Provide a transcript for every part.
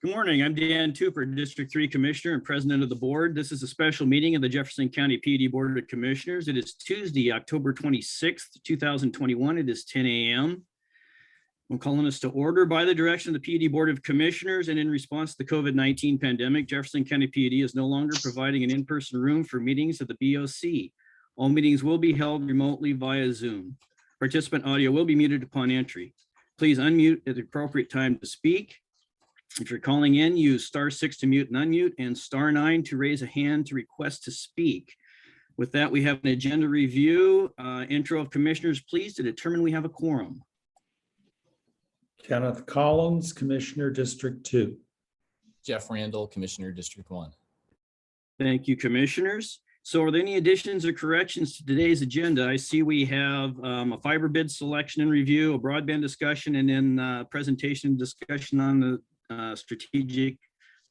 Good morning. I'm Dan Tupper, District 3 Commissioner and President of the Board. This is a special meeting of the Jefferson County PUD Board of Commissioners. It is Tuesday, October 26th, 2021. It is 10 a.m. I'm calling us to order by the direction of the PUD Board of Commissioners and in response to the COVID-19 pandemic. Jefferson County PUD is no longer providing an in-person room for meetings at the BOC. All meetings will be held remotely via Zoom. Participant audio will be muted upon entry. Please unmute at the appropriate time to speak. If you're calling in, use *6 to mute and unmute and *9 to raise a hand to request to speak. With that, we have an agenda review. Intro of commissioners, please, to determine we have a quorum. Kenneth Collins, Commissioner, District 2. Jeff Randall, Commissioner, District 1. Thank you, commissioners. So are there any additions or corrections to today's agenda? I see we have a fiber bid selection and review, a broadband discussion, and then presentation discussion on the strategic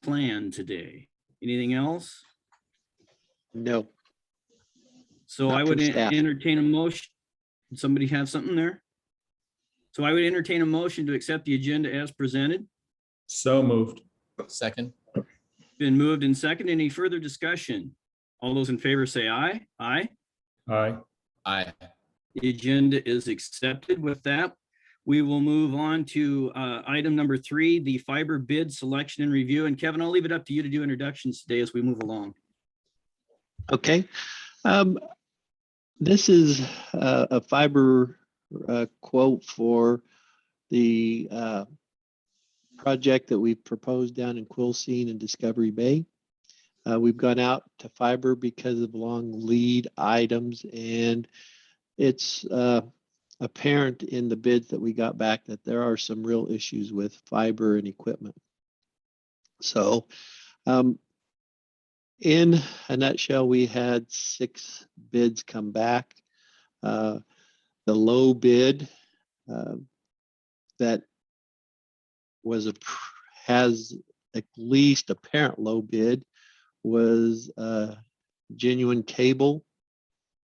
plan today. Anything else? No. So Not I would from staff. entertain a motion. Did somebody have something there? So I would entertain a motion to accept the agenda as presented. So moved. Second. Been moved and second. Any further discussion? All those in favor say aye. Aye. Aye. Aye. The agenda is accepted. With that, we will move on to item number 3, the fiber bid selection and review. And Kevin, I'll leave it up to you to do introductions today as we move along. Okay. This is a fiber quote for the project that we've proposed down in Quilcene and Discovery Bay. We've gone out to fiber because of long lead items, and it's apparent in the bids that we got back that there are some real issues with fiber and equipment. So in a nutshell, we had 6 bids come back. The low bid that was has at least apparent low bid was Genuine Cable,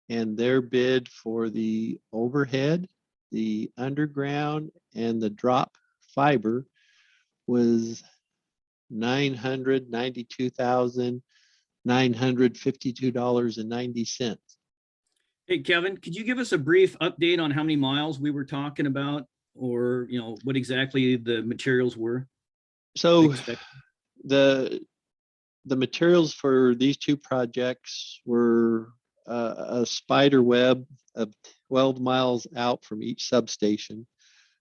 and their bid for the overhead, the underground, and the drop fiber was $992,952.90. Hey, Kevin, could you give us a brief update on how many miles we were talking about, or what exactly the materials were? So the materials for these 2 projects were a spider web of 12 miles out from each substation.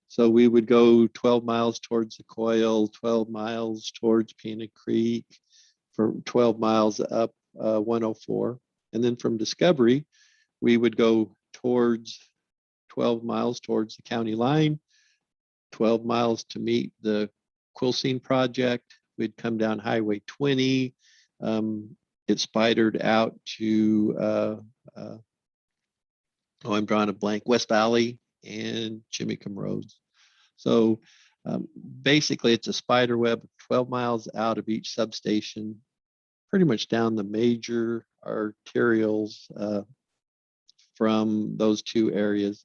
So we would go 12 miles towards the coil, 12 miles towards Peanut Creek, for 12 miles up 104. And then from Discovery, we would go towards 12 miles towards the county line, 12 miles to meet the Quilcene project. We'd come down Highway 20. It spidered out to, I'm drawing a blank, West Valley and Chimicum Roads. So basically it's a spider web of 12 miles out of each substation, pretty much down the major arterials from those 2 areas.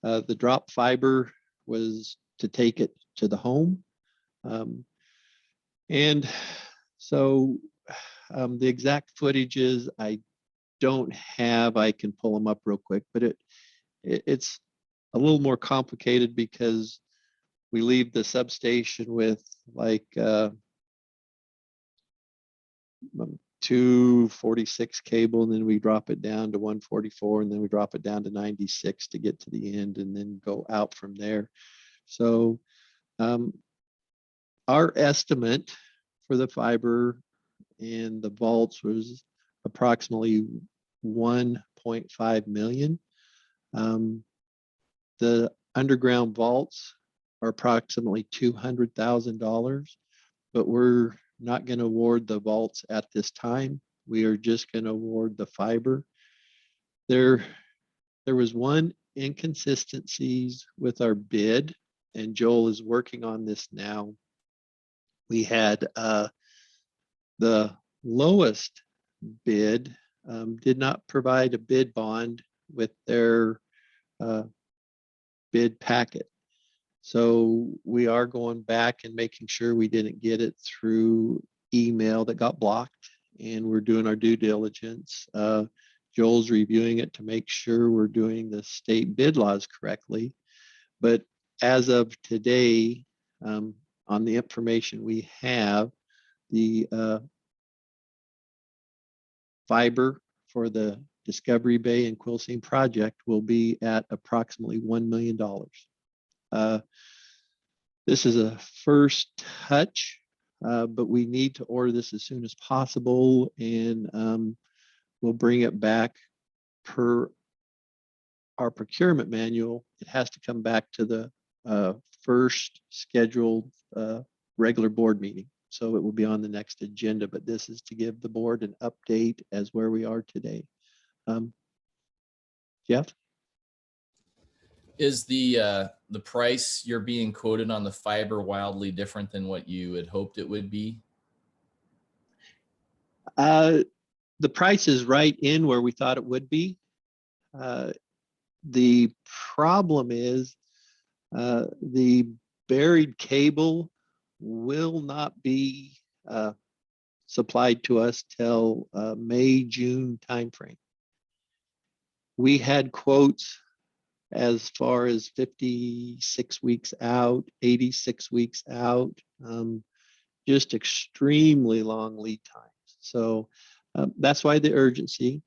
The drop fiber was to take it to the home. And so the exact footages I don't have. I can pull them up real quick, but it's a little more complicated because we leave the substation with like 246 cable, and then we drop it down to 144, and then we drop it down to 96 to get to the end, and then go out from there. So our estimate for the fiber and the vaults was approximately 1.5 million. The underground vaults are approximately $200,000, but we're not going to award the vaults at this time. We are just going to award the fiber. There was one inconsistencies with our bid, and Joel is working on this now. We had the lowest bid did not provide a bid bond with their bid packet. So we are going back and making sure we didn't get it through email that got blocked, and we're doing our due diligence. Joel's reviewing it to make sure we're doing the state bid laws correctly. But as of today, on the information we have, the fiber for the Discovery Bay and Quilcene project will be at approximately $1 million. This is a first touch, but we need to order this as soon as possible, and we'll bring it back per our procurement manual. It has to come back to the first scheduled regular board meeting. So it will be on the next agenda, but this is to give the board an update as where we are today. Jeff? Is the price you're being quoted on the fiber wildly different than what you had hoped it would be? The price is right in where we thought it would be. The problem is the buried cable will not be supplied to us till May, June timeframe. We had quotes as far as 56 weeks out, 86 weeks out, just extremely long lead times. So that's why the urgency.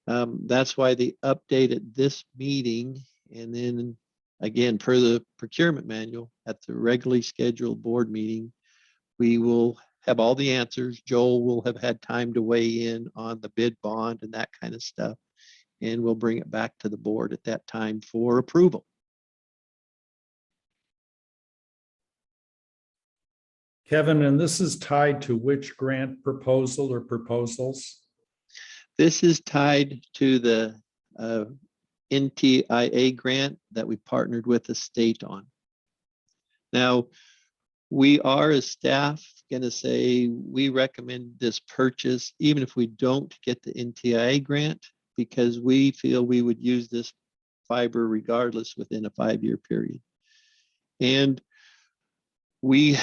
That's why the update at this meeting, and then again, per the procurement manual, at the regularly scheduled board meeting, we will have all the answers. Joel will have had time to weigh in on the bid bond and that kind of stuff, and we'll bring it back to the board at that time for approval. Kevin, and this is tied to which grant proposal or proposals? This is tied to the NTIA grant that we partnered with the state on. Now, we are as staff going to say we recommend this purchase even if we don't get the NTIA grant, because we feel we would use this fiber regardless within a 5-year period. And we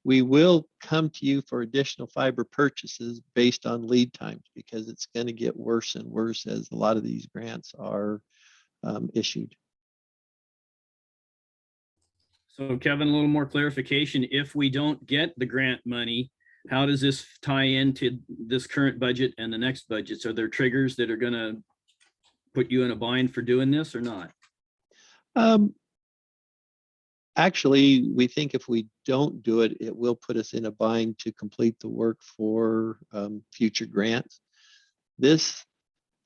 will come to you for additional fiber purchases based on lead times, because it's going to get worse and worse as a lot of these grants are issued. So Kevin, a little more clarification. If we don't get the grant money, how does this tie into this current budget and the next budgets? Are there triggers that are going to put you in a bind for doing this or not? Actually, we think if we don't do it, it will put us in a bind to complete the work for future grants. This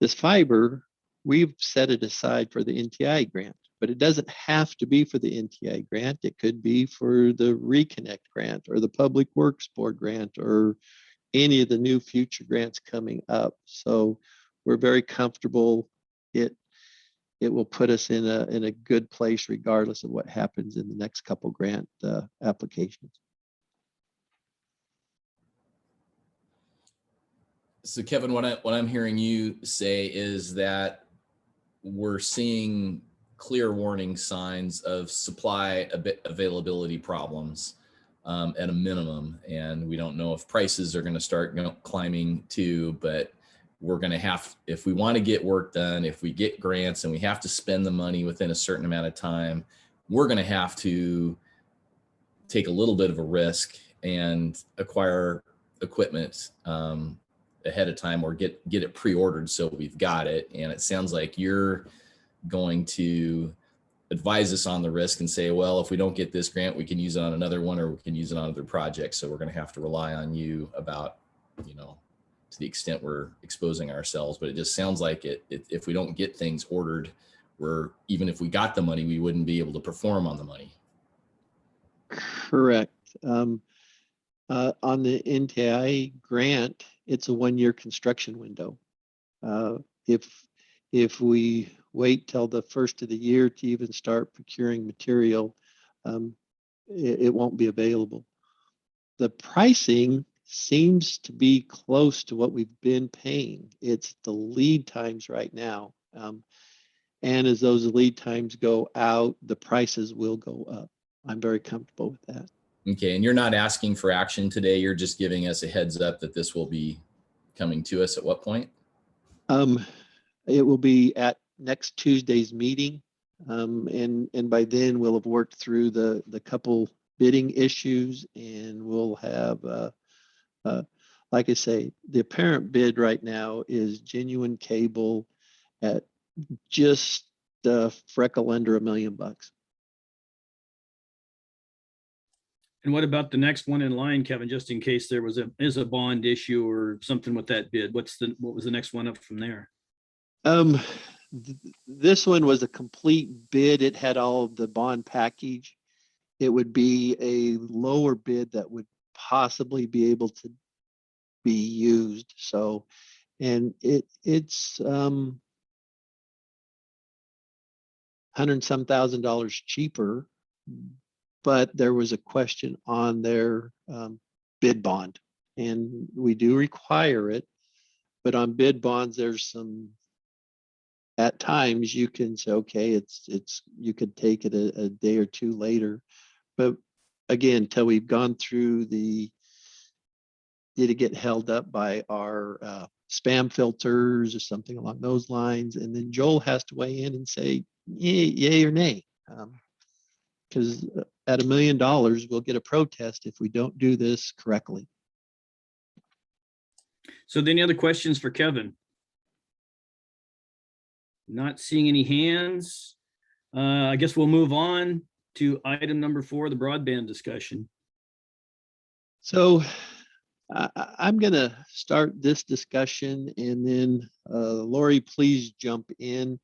fiber, we've set it aside for the NTI grant, but it doesn't have to be for the NTI grant. It could be for the Reconnect grant or the Public Works Board grant or any of the new future grants coming up. So we're very comfortable. It will put us in a good place regardless of what happens in the next couple grant applications. So Kevin, what I'm hearing you say is that we're seeing clear warning signs of supply availability problems at a minimum, and we don't know if prices are going to start climbing too, but we're going to have, if we want to get work done, if we get grants and we have to spend the money within a certain amount of time, we're going to have to take a little bit of a risk and acquire equipment ahead of time, or get it pre-ordered so we've got it. And it sounds like you're going to advise us on the risk and say, well, if we don't get this grant, we can use it on another one, or we can use it on other projects. So we're going to have to rely on you about, to the extent we're exposing ourselves. But it just sounds like if we don't get things ordered, even if we got the money, we wouldn't be able to perform on the money. Correct. On the NTI grant, it's a 1-year construction window. If we wait till the first of the year to even start procuring material, it won't be available. The pricing seems to be close to what we've been paying. It's the lead times right now. And as those lead times go out, the prices will go up. I'm very comfortable with that. Okay, and you're not asking for action today. You're just giving us a heads up that this will be coming to us at what point? It will be at next Tuesday's meeting. And by then we'll have worked through the couple bidding issues, and we'll have, like I say, the apparent bid right now is Genuine Cable at just a freckle under $1 million. And what about the next one in line, Kevin, just in case there is a bond issue or something with that bid? What was the next one up from there? This one was a complete bid. It had all of the bond package. It would be a lower bid that would possibly be able to be used. So, and it's $100 and some thousand cheaper, but there was a question on their bid bond, and we do require it. But on bid bonds, there's some, at times you can say, okay, you could take it a day or two later. But again, till we've gone through did it get held up by our spam filters or something along those lines? And then Joel has to weigh in and say, yay or nay. Because at $1 million, we'll get a protest if we don't do this correctly. So any other questions for Kevin? Not seeing any hands. I guess we'll move on to item number 4, the broadband discussion. So I'm going to start this discussion, and then Lori, please jump in.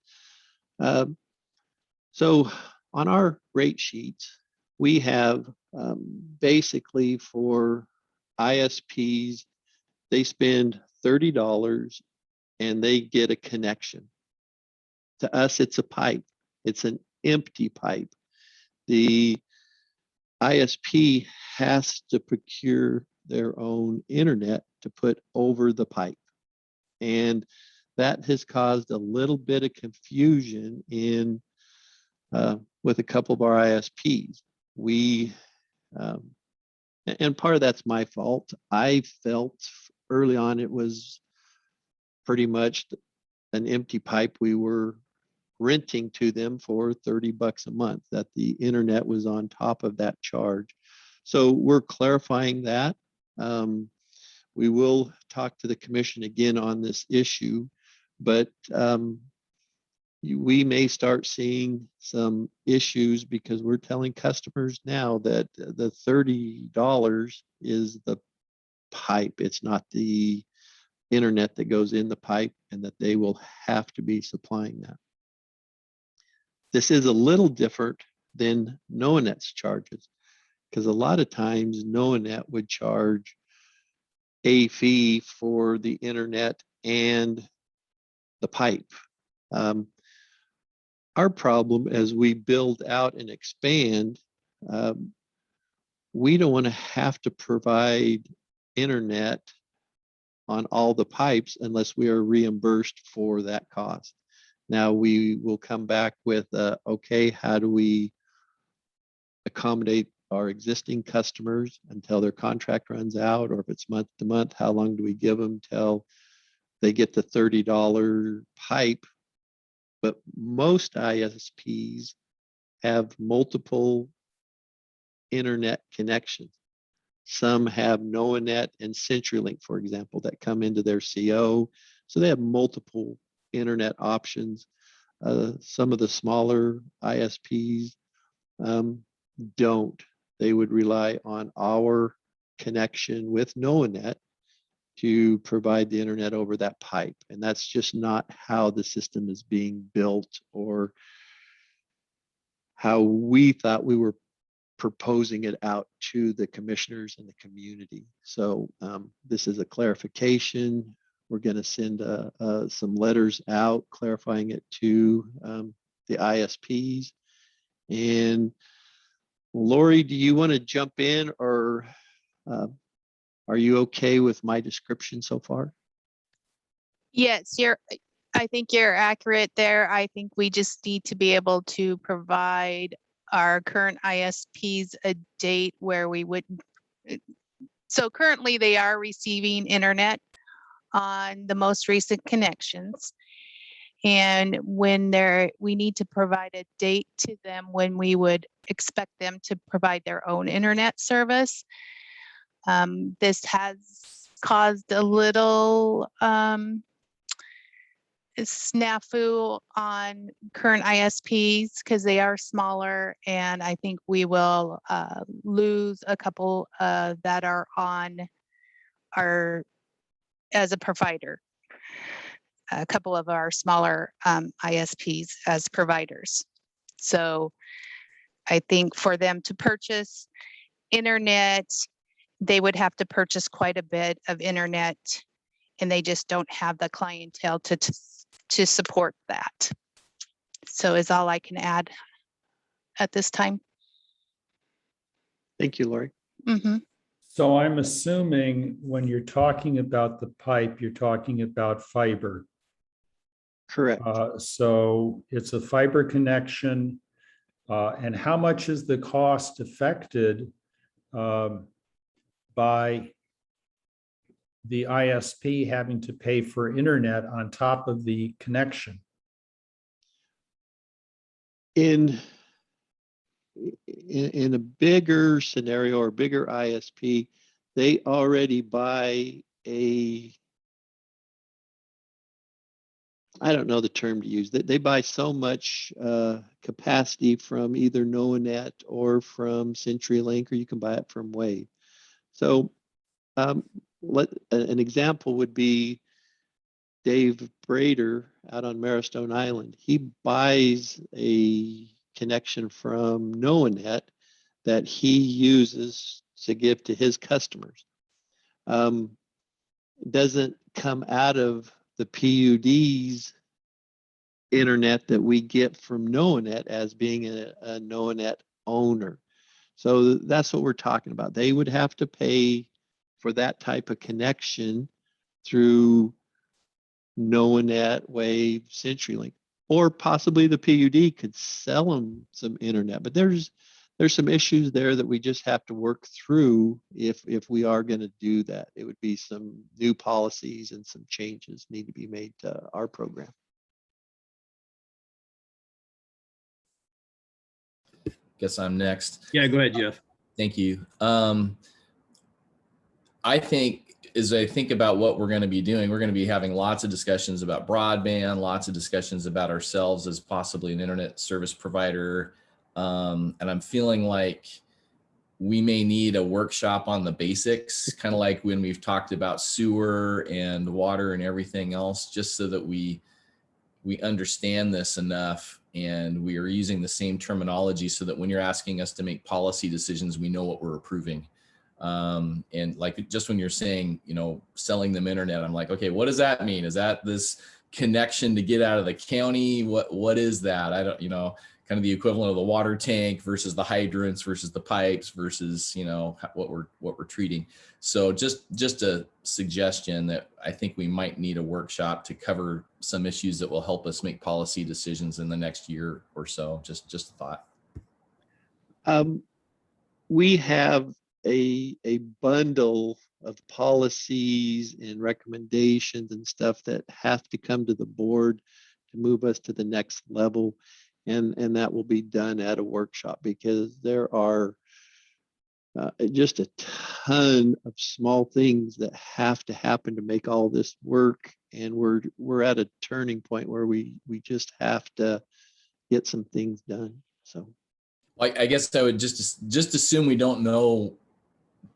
So on our rate sheets, we have basically for ISPs, they spend $30 and they get a connection. To us, it's a pipe. It's an empty pipe. The ISP has to procure their own internet to put over the pipe. And that has caused a little bit of confusion with a couple of our ISPs. And part of that's my fault. I felt early on it was pretty much an empty pipe we were renting to them for $30 a month, that the internet was on top of that charge. So we're clarifying that. We will talk to the commission again on this issue, but we may start seeing some issues because we're telling customers now that the $30 is the pipe. It's not the internet that goes in the pipe, and that they will have to be supplying that. This is a little different than NoNet's charges, because a lot of times NoNet would charge a fee for the internet and the pipe. Our problem as we build out and expand, we don't want to have to provide internet on all the pipes unless we are reimbursed for that cost. Now we will come back with, okay, how do we accommodate our existing customers until their contract runs out? Or if it's month to month, how long do we give them till they get the $30 pipe? But most ISPs have multiple internet connections. Some have NoNet and CenturyLink, for example, that come into their CO. So they have multiple internet options. Some of the smaller ISPs don't. They would rely on our connection with NoNet to provide the internet over that pipe. And that's just not how the system is being built or how we thought we were proposing it out to the commissioners and the community. So this is a clarification. We're going to send some letters out clarifying it to the ISPs. And Lori, do you want to jump in, or are you okay with my description so far? Yes, I think you're accurate there. I think we just need to be able to provide our current ISPs a date where we wouldn't. So currently they are receiving internet on the most recent connections. And when we need to provide a date to them when we would expect them to provide their own internet service. This has caused a little snafu on current ISPs because they are smaller, and I think we will lose a couple that are on our as a provider. A couple of our smaller ISPs as providers. So I think for them to purchase internet, they would have to purchase quite a bit of internet, and they just don't have the clientele to support that. So is all I can add at this time. Thank you, Lori. Mm-hmm. So I'm assuming when you're talking about the pipe, you're talking about fiber. Correct. So it's a fiber connection. And how much is the cost affected by the ISP having to pay for internet on top of the connection? In a bigger scenario or bigger ISP, they already buy I don't know the term to use. They buy so much capacity from either NoaNet or from CenturyLink, or you can buy it from Wave. So an example would be Dave Brader out on Marrowstone Island. He buys a connection from NoaNet that he uses to give to his customers. Doesn't come out of the PUD's internet that we get from NoaNet as being a NoaNet owner. So that's what we're talking about. They would have to pay for that type of connection through NoaNet, Wave, CenturyLink, or possibly the PUD could sell them some internet. But there's some issues there that we just have to work through if we are going to do that. It would be some new policies and some changes need to be made to our program. Guess I'm next. Yeah, go ahead, Jeff. Thank you. I think as I think about what we're going to be doing, we're going to be having lots of discussions about broadband, lots of discussions about ourselves as possibly an internet service provider. And I'm feeling like we may need a workshop on the basics, kind of like when we've talked about sewer and water and everything else, just so that we understand this enough and we are using the same terminology so that when you're asking us to make policy decisions, we know what we're approving. And like just when you're saying, selling them internet, I'm like, okay, what does that mean? Is that this connection to get out of the county? What is that? I don't, kind of the equivalent of the water tank versus the hydrants versus the pipes versus, what we're treating. So just a suggestion that I think we might need a workshop to cover some issues that will help us make policy decisions in the next year or so. Just a thought. We have a bundle of policies and recommendations and stuff that have to come to the board to move us to the next level. And that will be done at a workshop because there are just a ton of small things that have to happen to make all this work. And we're at a turning point where we just have to get some things done. So I guess I would just assume we don't know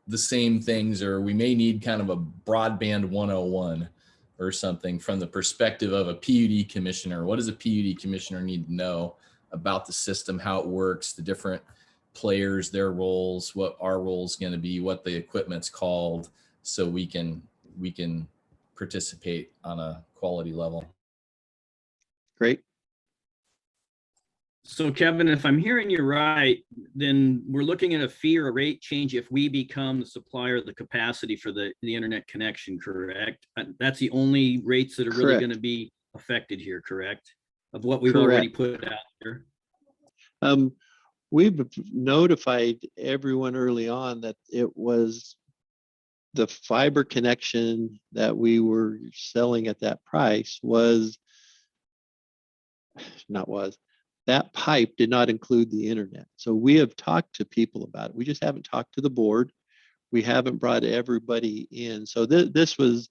the same things, or we may need kind of a broadband 101 or something from the perspective of a PUD commissioner. What does a PUD commissioner need to know about the system, how it works, the different players, their roles, what our role is going to be, what the equipment's called, so we can participate on a quality level. Great. So Kevin, if I'm hearing you right, then we're looking at a fee or a rate change if we become the supplier of the capacity for the internet connection, correct? That's the only rates that are really Correct. going to be affected here, correct? Of what we've already put out there. We've notified everyone early on that it was the fiber connection that we were selling at that price that pipe did not include the internet. So we have talked to people about it. We just haven't talked to the board. We haven't brought everybody in. So this was,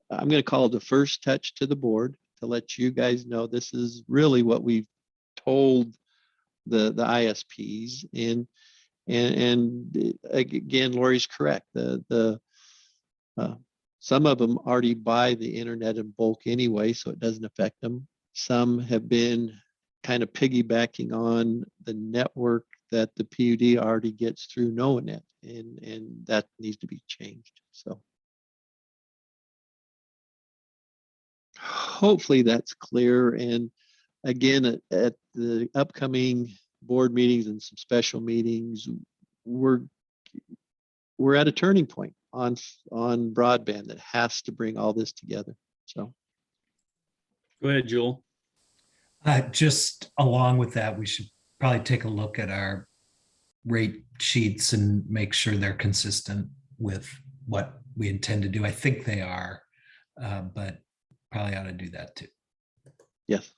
I'm going to call it the first touch to the board to let you guys know this is really what we've told the ISPs. And again, Lori's correct. Some of them already buy the internet in bulk anyway, so it doesn't affect them. Some have been kind of piggybacking on the network that the PUD already gets through NoNet, and that needs to be changed. So hopefully that's clear. And again, at the upcoming board meetings and some special meetings, we're at a turning point on broadband that has to bring all this together. So Go ahead, Joel. Just along with that, we should probably take a look at our rate sheets and make sure they're consistent with what we intend to do. I think they are, but probably ought to do that too. yes.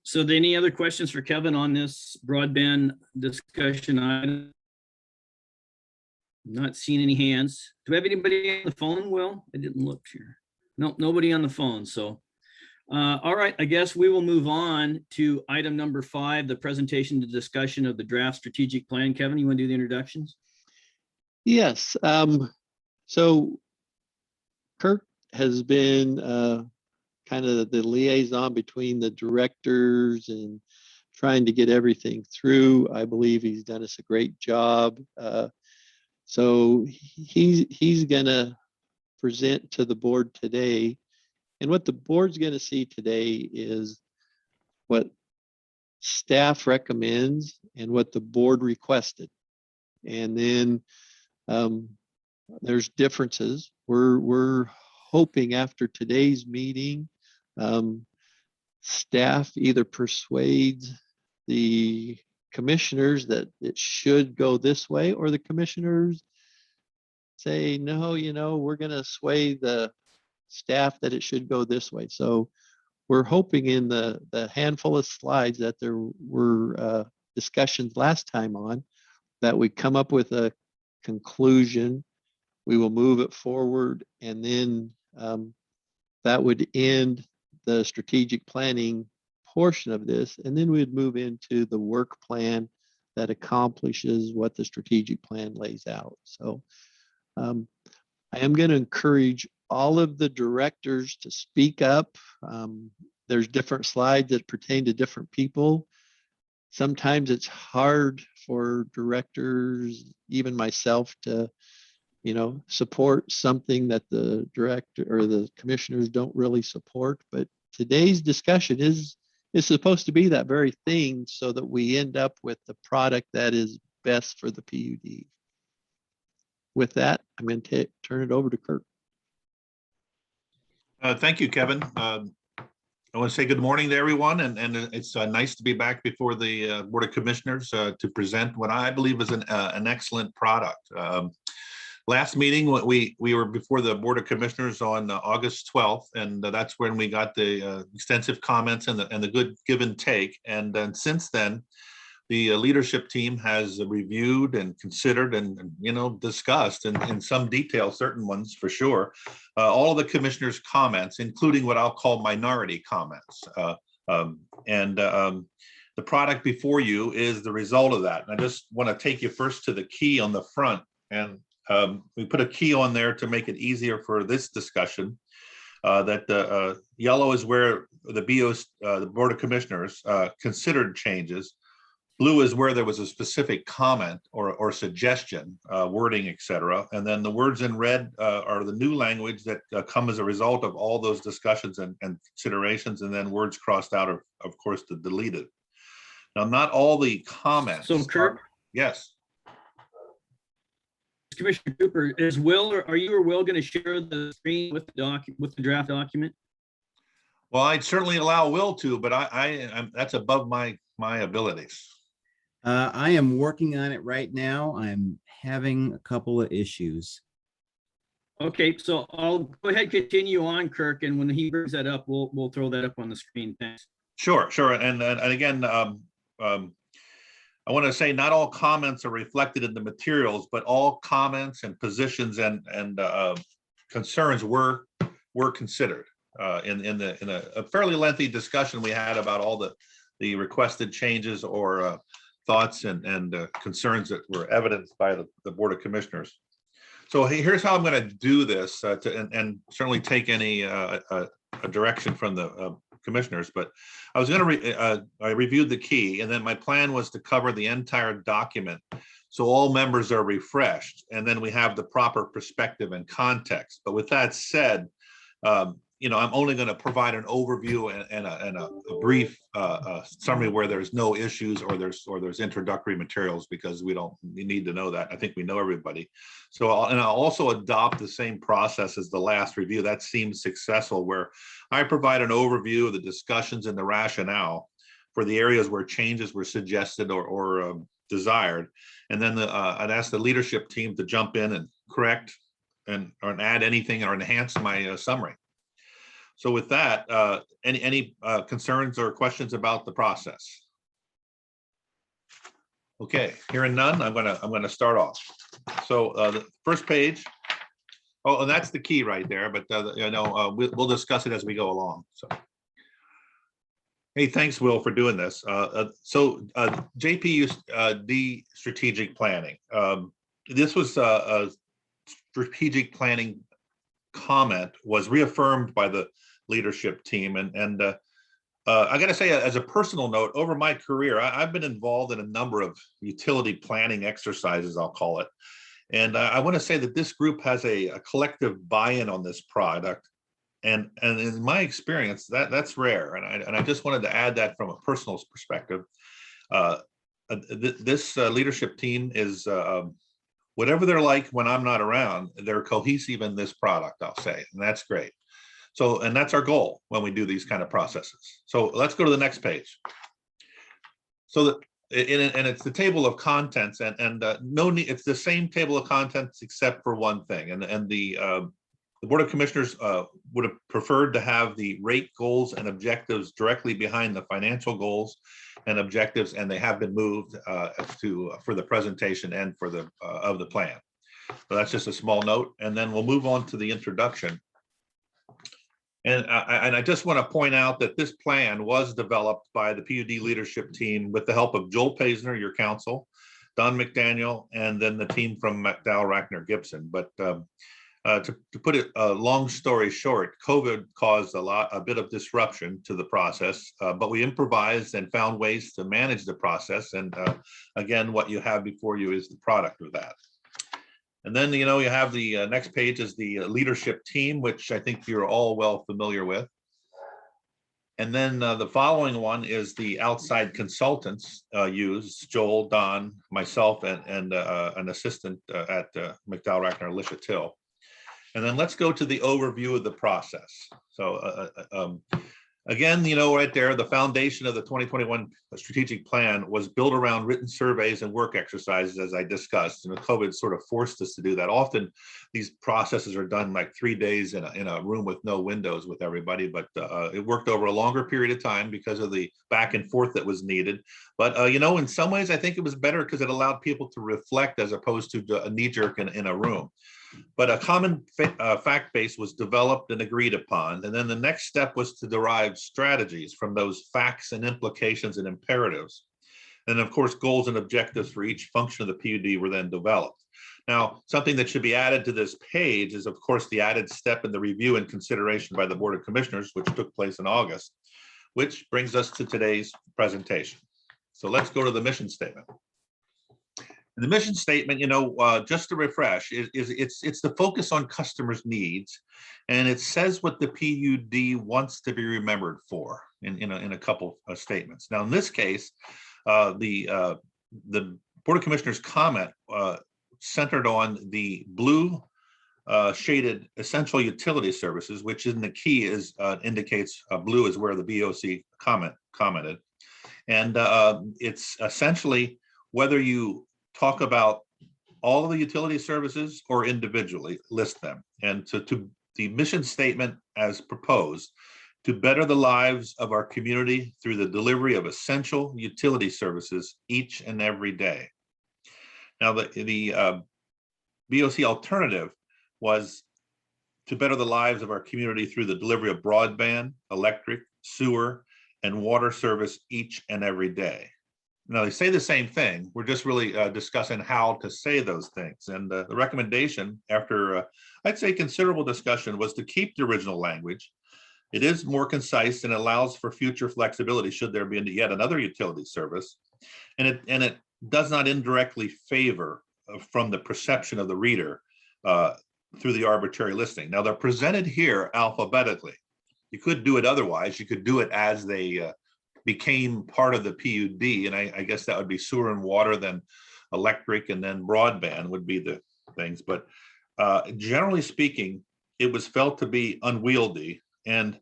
So any other questions for Kevin on this broadband discussion item? Not seeing any hands. Do we have anybody on the phone, Will? I didn't look here. Nope, nobody on the phone. So, all right, I guess we will move on to item number 5, the presentation to discussion of the draft strategic plan. Kevin, you want to do the introductions? Yes. So Kirk has been kind of the liaison between the directors and trying to get everything through. I believe he's done us a great job. So he's gonna present to the board today. And what the board's gonna see today is what staff recommends and what the board requested. And then there's differences. We're hoping after today's meeting, staff either persuades the commissioners that it should go this way, or the commissioners say, no, we're going to sway the staff that it should go this way. So we're hoping in the handful of slides that there were discussions last time on, that we come up with a conclusion. We will move it forward, and then that would end the strategic planning portion of this, and then we'd move into the work plan that accomplishes what the strategic plan lays out. So I am going to encourage all of the directors to speak up. There's different slides that pertain to different people. Sometimes it's hard for directors, even myself, to support something that the director or the commissioners don't really support. But today's discussion is supposed to be that very thing, so that we end up with the product that is best for the PUD. With that, I'm going to turn it over to Kirk. Thank you, Kevin. I want to say good morning to everyone, and it's nice to be back before the Board of Commissioners to present what I believe is an excellent product. Last meeting, we were before the Board of Commissioners on August 12th, and that's when we got the extensive comments and the good give and take. And then since then, the leadership team has reviewed and considered and discussed in some detail, certain ones for sure, all of the commissioners' comments, including what I'll call minority comments. The product before you is the result of that. And I just want to take you first to the key on the front, and we put a key on there to make it easier for this discussion. That the yellow is where the Board of Commissioners considered changes. Blue is where there was a specific comment or suggestion, wording, etc. And then the words in red are the new language that come as a result of all those discussions and considerations, and then words crossed out are, of course, deleted. Now, not all the comments. So, Kirk? Yes. Commissioner Cooper, are you or Will going to share the screen with the draft document? Well, I'd certainly allow Will to, but that's above my abilities. I am working on it right now. I'm having a couple of issues. Okay, so I'll go ahead, continue on, Kirk, and when he brings that up, we'll throw that up on the screen. Thanks. Sure. And again, I want to say not all comments are reflected in the materials, but all comments and positions and concerns were considered in a fairly lengthy discussion we had about all the requested changes or thoughts and concerns that were evidenced by the Board of Commissioners. So here's how I'm going to do this and certainly take any a direction from the commissioners, but I was going to I reviewed the key, and then my plan was to cover the entire document so all members are refreshed, and then we have the proper perspective and context. But with that said, I'm only going to provide an overview and a brief summary where there's no issues or there's introductory materials, because we need to know that. I think we know everybody. So I'll also adopt the same process as the last review. That seems successful, where I provide an overview of the discussions and the rationale for the areas where changes were suggested or desired. And then I'd ask the leadership team to jump in and correct or add anything or enhance my summary. So with that, any concerns or questions about the process? Okay, hearing none, I'm gonna start off. So the first page. Oh, and that's the key right there. But we'll discuss it as we go along. So, hey, thanks, Will, for doing this. JPUD strategic planning. This was a strategic planning comment was reaffirmed by the leadership team, and I got to say, as a personal note, over my career, I've been involved in a number of utility planning exercises, I'll call it, and I want to say that this group has a collective buy-in on this product, and in my experience, that's rare, and I just wanted to add that from a personal perspective. This leadership team is whatever they're like when I'm not around, they're cohesive in this product, I'll say, and that's great. So, and that's our goal when we do these kind of processes. So let's go to the next page. So and it's the table of contents, and no need, it's the same table of contents except for one thing, and the Board of Commissioners would have preferred to have the rate goals and objectives directly behind the financial goals and objectives, and they have been moved for the presentation and for the of the plan. So that's just a small note, and then we'll move on to the introduction. And I just want to point out that this plan was developed by the PUD leadership team with the help of Joel Paisner, your counsel, Don McDaniel, and then the team from McDowell, Rackner, Gibson. But to put it long story short, COVID caused a bit of disruption to the process, but we improvised and found ways to manage the process. And again, what you have before you is the product of that. And then, you have the next page is the leadership team, which I think you're all well familiar with. And then the following one is the outside consultants used, Joel, Don, myself, and an assistant at McDowell, Rackner, Alicia Till. And then let's go to the overview of the process. So again, right there, the foundation of the 2021 strategic plan was built around written surveys and work exercises, as I discussed. And COVID sort of forced us to do that. Often these processes are done like 3 days in a room with no windows with everybody, but it worked over a longer period of time because of the back and forth that was needed. But, in some ways, I think it was better because it allowed people to reflect as opposed to a knee jerk in a room. But a common fact base was developed and agreed upon. And then the next step was to derive strategies from those facts and implications and imperatives. And of course, goals and objectives for each function of the PUD were then developed. Now, something that should be added to this page is, of course, the added step in the review and consideration by the Board of Commissioners, which took place in August, which brings us to today's presentation. So let's go to the mission statement. The mission statement, just to refresh, it's the focus on customers' needs, and it says what the PUD wants to be remembered for in a couple of statements. Now, in this case, the Board of Commissioners comment centered on the blue shaded essential utility services, which in the key is indicates blue is where the BOC commented. And it's essentially whether you talk about all of the utility services or individually list them. And to the mission statement as proposed, to better the lives of our community through the delivery of essential utility services each and every day. Now, the BOC alternative was to better the lives of our community through the delivery of broadband, electric, sewer, and water service each and every day. Now, they say the same thing. We're just really discussing how to say those things. And the recommendation, after I'd say considerable discussion, was to keep the original language. It is more concise and allows for future flexibility should there be yet another utility service. And it does not indirectly favor from the perception of the reader through the arbitrary listing. Now, they're presented here alphabetically. You could do it otherwise. You could do it as they became part of the PUD, and I guess that would be sewer and water, then electric, and then broadband would be the things. But generally speaking, it was felt to be unwieldy. And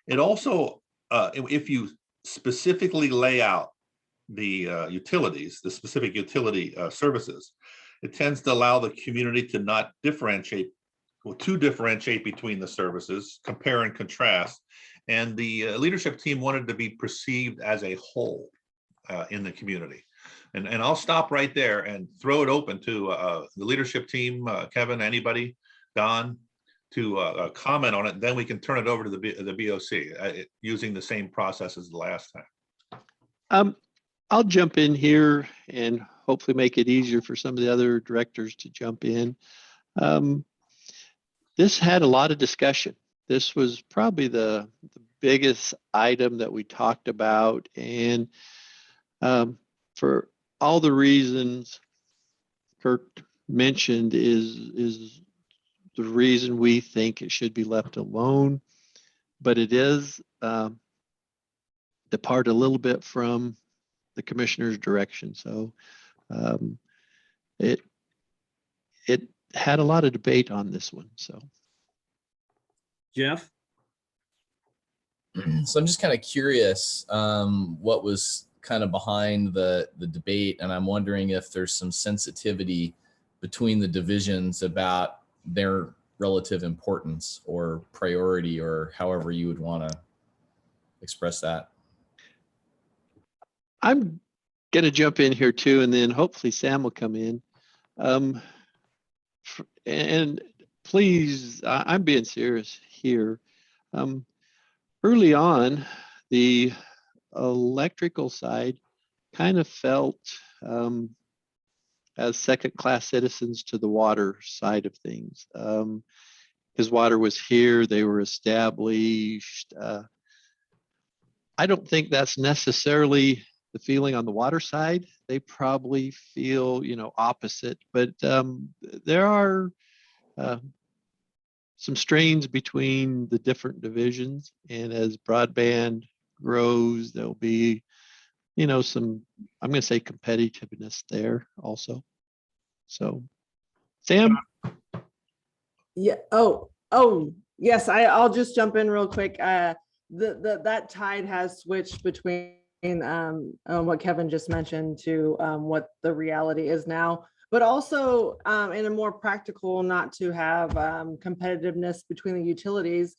it also, if you specifically lay out the utilities, the specific utility services, it tends to allow the community to not differentiate, to differentiate between the services, compare and contrast. And the leadership team wanted to be perceived as a whole in the community. And I'll stop right there and throw it open to the leadership team, Kevin, anybody, Don, to comment on it. Then we can turn it over to the BOC using the same process as the last time. I'll jump in here and hopefully make it easier for some of the other directors to jump in. This had a lot of discussion. This was probably the biggest item that we talked about. And for all the reasons Kirk mentioned is the reason we think it should be left alone. But it is depart a little bit from the commissioner's direction. So it had a lot of debate on this one. So Jeff? So I'm just kind of curious what was kind of behind the debate, and I'm wondering if there's some sensitivity between the divisions about their relative importance or priority, or however you would want to express that. I'm going to jump in here too, and then hopefully Sam will come in. And please, I'm being serious here. Early on, the electrical side kind of felt as second-class citizens to the water side of things. Because water was here, they were established. I don't think that's necessarily the feeling on the water side. They probably feel, opposite, but there are some strains between the different divisions. And as broadband grows, there'll be, some, I'm going to say, competitiveness there also. So, Sam? Yeah. Oh, yes. I'll just jump in real quick. That tide has switched between what Kevin just mentioned to what the reality is now, but also in a more practical, not to have competitiveness between the utilities.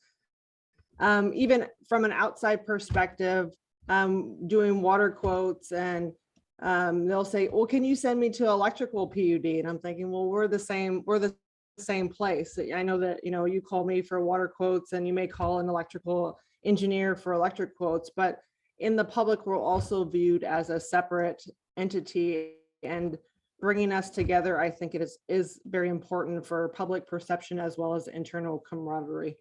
Even from an outside perspective, doing water quotes, and they'll say, well, can you send me to electrical PUD? And I'm thinking, well, we're the same place. I know that, you call me for water quotes, and you may call an electrical engineer for electric quotes, but in the public, we're also viewed as a separate entity, and bringing us together, I think it is very important for public perception as well as internal camaraderie.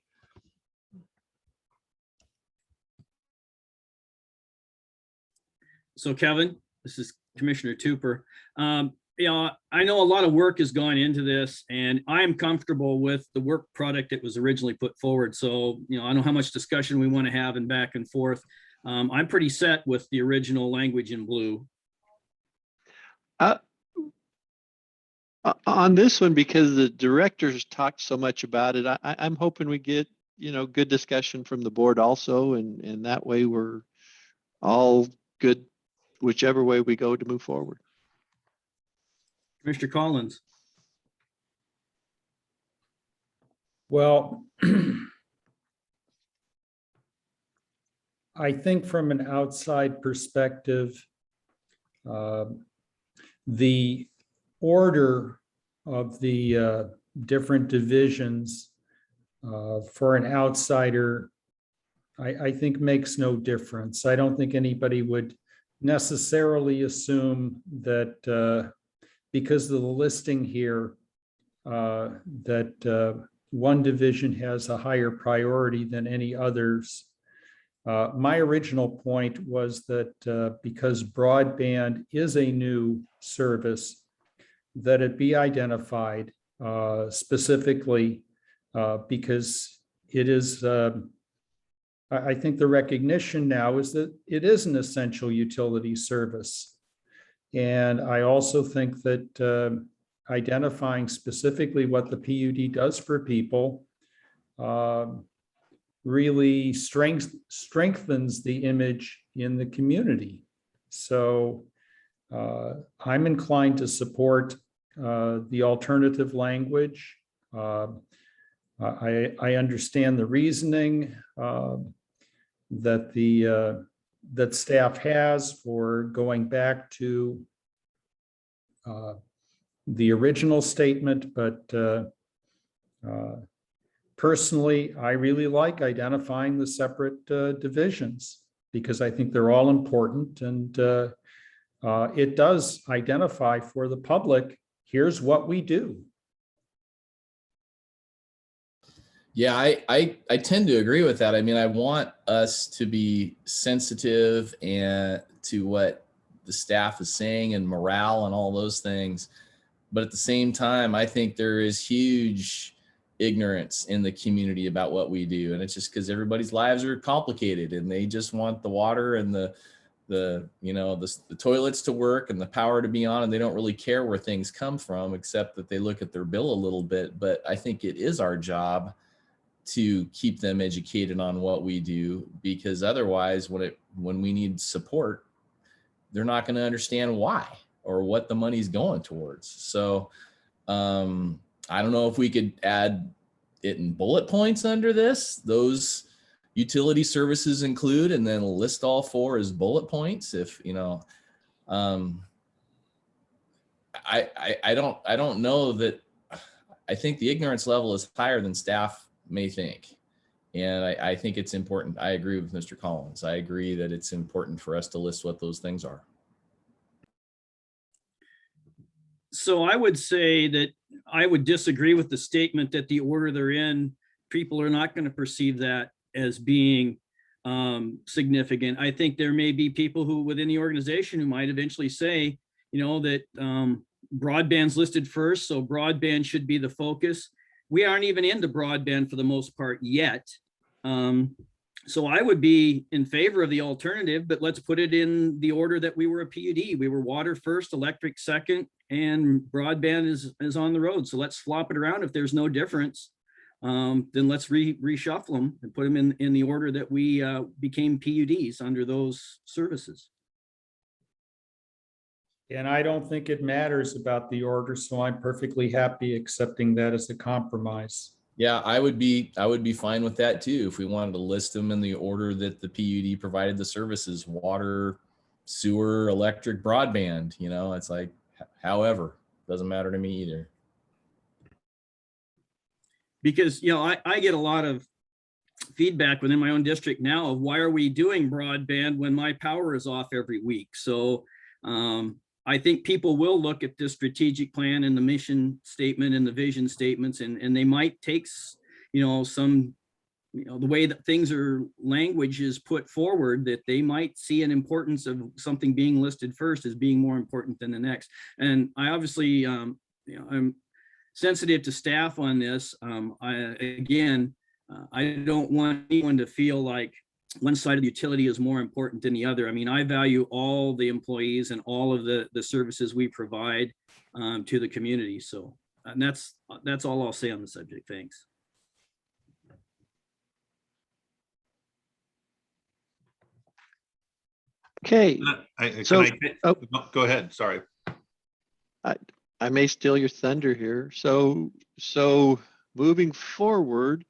So Kevin, this is Commissioner Tupper. I know a lot of work has gone into this, and I'm comfortable with the work product that was originally put forward. So, I don't know how much discussion we want to have and back and forth. I'm pretty set with the original language in blue. On this one, because the directors talked so much about it, I'm hoping we get, good discussion from the board also, and that way we're all good, whichever way we go to move forward. Commissioner Collins. Well, I think from an outside perspective, the order of the different divisions for an outsider, I think makes no difference. I don't think anybody would necessarily assume that because of the listing here, that one division has a higher priority than any others. My original point was that because broadband is a new service, that it be identified specifically because it is, I think the recognition now is that it is an essential utility service. And I also think that identifying specifically what the PUD does for people really strengthens the image in the community. So I'm inclined to support the alternative language. I understand the reasoning that staff has for going back to the original statement, but personally, I really like identifying the separate divisions because I think they're all important, and it does identify for the public, here's what we do. Yeah, I tend to agree with that. I mean, I want us to be sensitive and to what the staff is saying and morale and all those things. But at the same time, I think there is huge ignorance in the community about what we do. And it's just because everybody's lives are complicated and they just want the water and the toilets to work and the power to be on, and they don't really care where things come from, except that they look at their bill a little bit. But I think it is our job to keep them educated on what we do, because otherwise when we need support, they're not going to understand why or what the money's going towards. So I don't know if we could add it in bullet points under this, those utility services include, and then list all four as bullet points. If I don't know that. I think the ignorance level is higher than staff may think. And I think it's important. I agree with Mr. Collins. I agree that it's important for us to list what those things are. So I would say that I would disagree with the statement that the order they're in, people are not going to perceive that as being significant. I think there may be people who within the organization who might eventually say, that broadband's listed first, so broadband should be the focus. We aren't even into broadband for the most part yet. So I would be in favor of the alternative, but let's put it in the order that we were a PUD. We were water first, electric second, and broadband is on the road. So let's flop it around. If there's no difference, then let's reshuffle them and put them in the order that we became PUDs under those services. And I don't think it matters about the order, so I'm perfectly happy accepting that as a compromise. Yeah, I would be fine with that too. If we wanted to list them in the order that the PUD provided the services, water, sewer, electric, broadband, it's like, however, doesn't matter to me either. Because, I get a lot of feedback within my own district now of why are we doing broadband when my power is off every week? So I think people will look at the strategic plan and the mission statement and the vision statements, and they might take, some, the way that things are, language is put forward, that they might see an importance of something being listed first as being more important than the next. And I obviously, I'm sensitive to staff on this. I don't want anyone to feel like one side of the utility is more important than the other. I mean, I value all the employees and all of the services we provide to the community. So, and that's all I'll say on the subject. Thanks. Okay, So- oh. No, go ahead, sorry. I may steal your thunder here. So moving forward,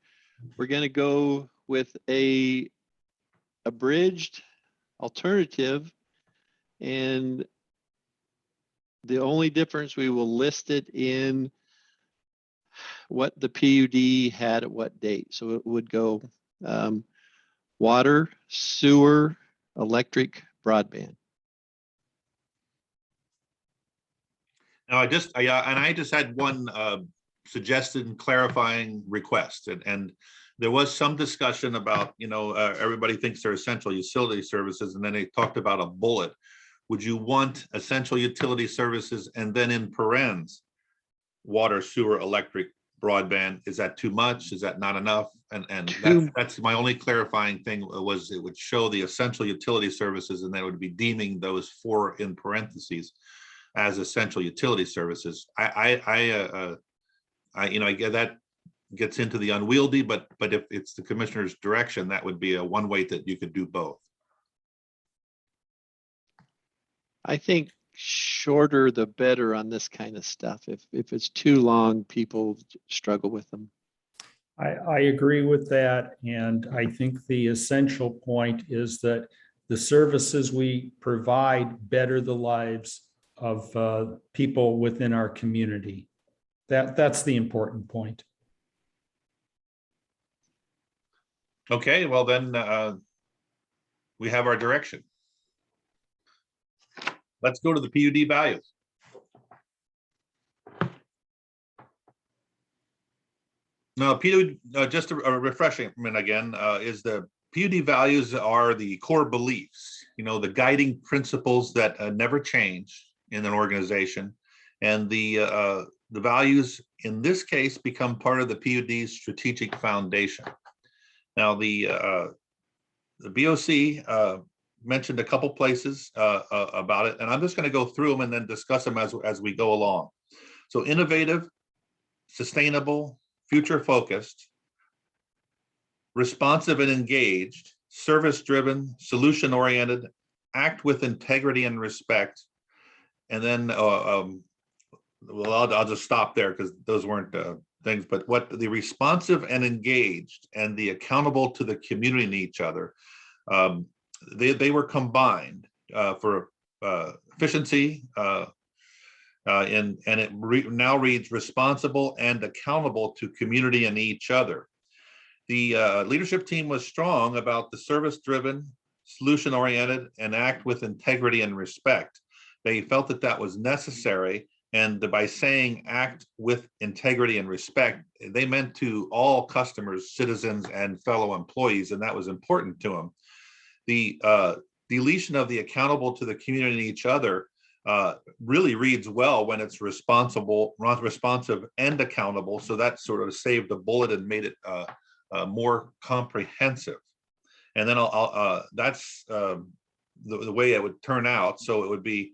we're going to go with a abridged alternative, and the only difference, we will list it in what the PUD had at what date. So it would go water, sewer, electric, broadband. Now, I just had one suggested and clarifying request, and there was some discussion about, everybody thinks they're essential utility services, and then they talked about a bullet. Would you want essential utility services and then in parens, water, sewer, electric, broadband? Is that too much? Is that not enough? And that's my only clarifying thing, was it would show the essential utility services, and then it would be deeming those 4 in parentheses as essential utility services. I get that gets into the unwieldy, but if it's the commissioner's direction, that would be one way that you could do both. I think shorter the better on this kind of stuff. If it's too long, people struggle with them. I agree with that. And I think the essential point is that the services we provide better the lives of people within our community. That's the important point. Okay, well then we have our direction. Let's go to the PUD values. Now, PUD, just a refreshment again, is the PUD values are the core beliefs, the guiding principles that never change in an organization. And the values in this case become part of the PUD's strategic foundation. Now, the BOC mentioned a couple places about it, and I'm just going to go through them and then discuss them as we go along. So innovative, sustainable, future focused, responsive and engaged, service driven, solution oriented, act with integrity and respect. And then well, I'll just stop there because those weren't things, but what the responsive and engaged and the accountable to the community and each other, they were combined for efficiency, and it now reads responsible and accountable to community and each other. The leadership team was strong about the service-driven, solution-oriented, and act with integrity and respect. They felt that that was necessary, and by saying act with integrity and respect, they meant to all customers, citizens, and fellow employees, and that was important to them. The deletion of the accountable to the community and each other really reads well when it's responsive and accountable. So that sort of saved the bullet and made it more comprehensive. And then that's the way it would turn out. So it would be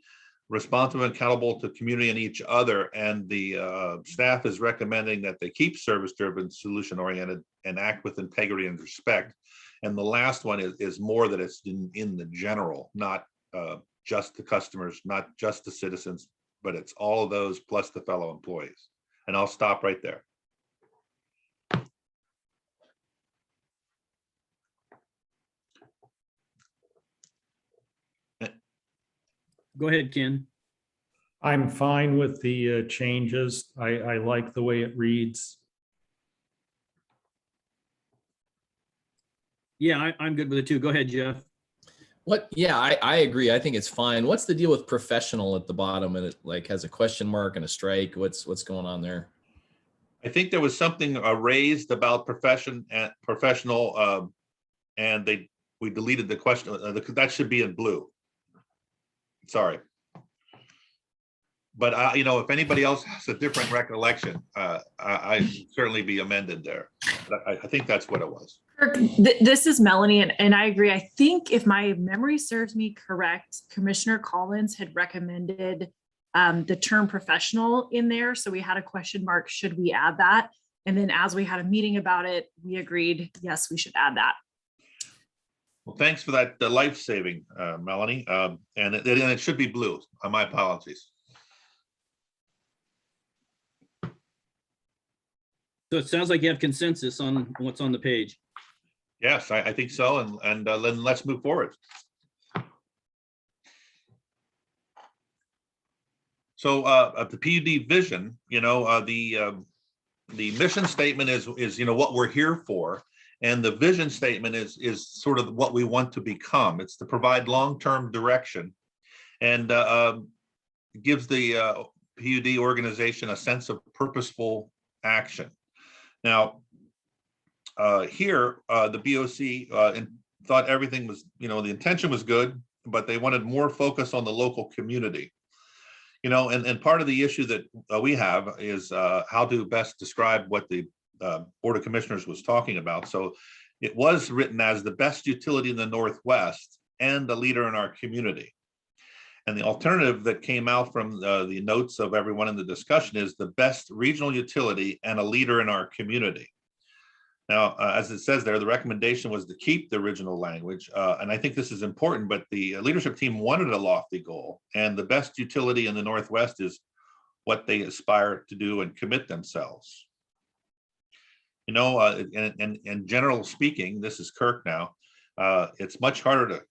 responsive and accountable to community and each other. And the staff is recommending that they keep service-driven, solution-oriented, and act with integrity and respect. And the last one is more that it's in the general, not just the customers, not just the citizens, but it's all of those plus the fellow employees. And I'll stop right there. Go ahead, Ken. I'm fine with the changes. I like the way it reads. Yeah, I'm good with it too. Go ahead, Jeff. Yeah, I agree. I think it's fine. What's the deal with professional at the bottom? And it like has a question mark and a strike. What's going on there? I think there was something raised about professional, and we deleted the question. That should be in blue. Sorry. But you know, if anybody else has a different recollection, I certainly be amended there. But I think that's what it was. Kirk, this is Melanie, and I agree. I think if my memory serves me correct, Commissioner Collins had recommended the term professional in there. So we had a question mark, should we add that? And then as we had a meeting about it, we agreed, yes, we should add that. Well, thanks for that life-saving, Melanie. And it should be blue. My apologies. So it sounds like you have consensus on what's on the page. Yes, I think so. And then let's move forward. So the PUD vision, you know, the mission statement is, you know, what we're here for. And the vision statement is sort of what we want to become. It's to provide long-term direction and gives the PUD organization a sense of purposeful action. Now, here, the BOC thought everything was, you know, the intention was good, but they wanted more focus on the local community. You know, and part of the issue that we have is how to best describe what the Board of Commissioners was talking about. So it was written as the best utility in the Northwest and a leader in our community. And the alternative that came out from the notes of everyone in the discussion is the best regional utility and a leader in our community. Now, as it says there, the recommendation was to keep the original language. And I think this is important, but the leadership team wanted a lofty goal, and the best utility in the Northwest is what they aspire to do and commit themselves. You know, in general speaking, this is Kirk now, it's much harder to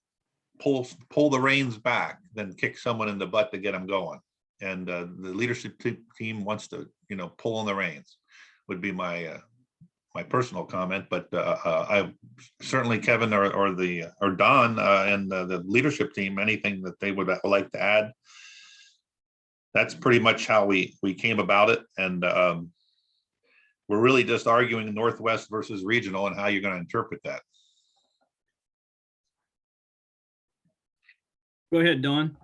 pull the reins back than kick someone in the butt to get them going. And the leadership team wants to, you know, pull on the reins would be my my personal comment. But I certainly Kevin or Don and the leadership team, anything that they would like to add. That's pretty much how we came about it. And we're really just arguing Northwest versus regional and how you're going to interpret that. Go ahead, Don.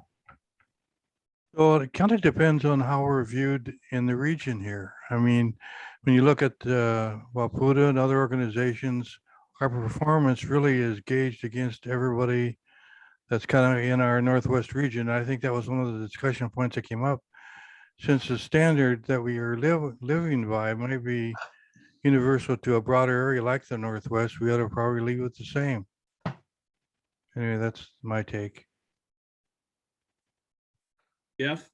So it kind of depends on how we're viewed in the region here. I mean, when you look at PUD and other organizations, our performance really is gauged against everybody that's kind of in our Northwest region. I think that was one of the discussion points that came up. Since the standard that we are living by might be universal to a broader area like the Northwest, we ought to probably leave it the same. Anyway, that's my take. Jeff?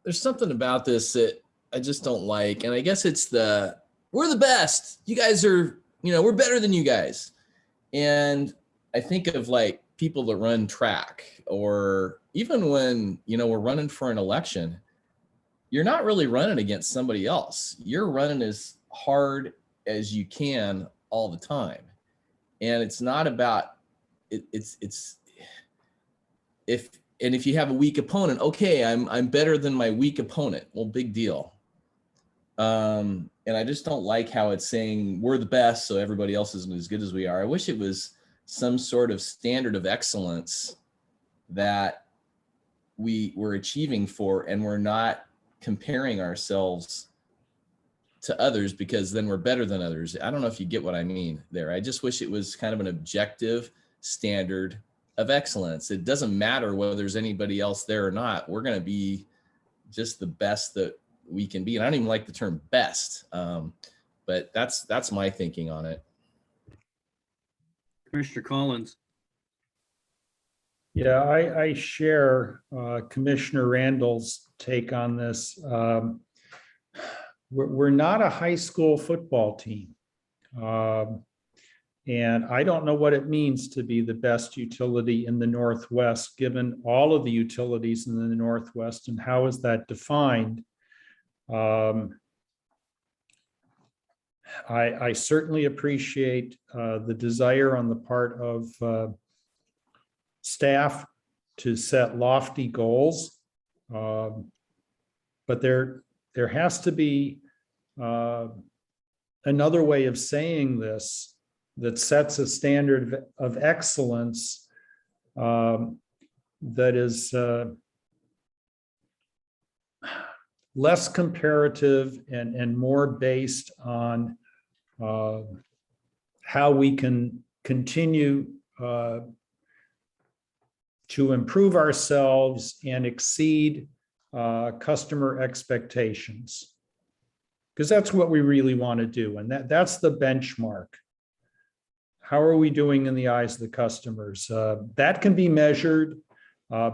There's something about this that I just don't like. And I guess it's we're the best. You guys are, you know, we're better than you guys. And I think of like people that run track, or even when, you know, we're running for an election, you're not really running against somebody else. You're running as hard as you can all the time. And it's not about if you have a weak opponent, okay, I'm better than my weak opponent. Well, big deal. And I just don't like how it's saying we're the best, so everybody else isn't as good as we are. I wish it was some sort of standard of excellence that we were achieving for, and we're not comparing ourselves to others because then we're better than others. I don't know if you get what I mean there. I just wish it was kind of an objective standard of excellence. It doesn't matter whether there's anybody else there or not. We're going to be just the best that we can be. And I don't even like the term best, but that's my thinking on it. Commissioner Collins. Yeah, I share Commissioner Randall's take on this. We're not a high school football team. And I don't know what it means to be the best utility in the Northwest, given all of the utilities in the Northwest, and how is that defined? I certainly appreciate the desire on the part of staff to set lofty goals, but there has to be another way of saying this that sets a standard of excellence that is less comparative and more based on how we can continue to improve ourselves and exceed customer expectations. Because that's what we really want to do. And that's the benchmark. How are we doing in the eyes of the customers? That can be measured.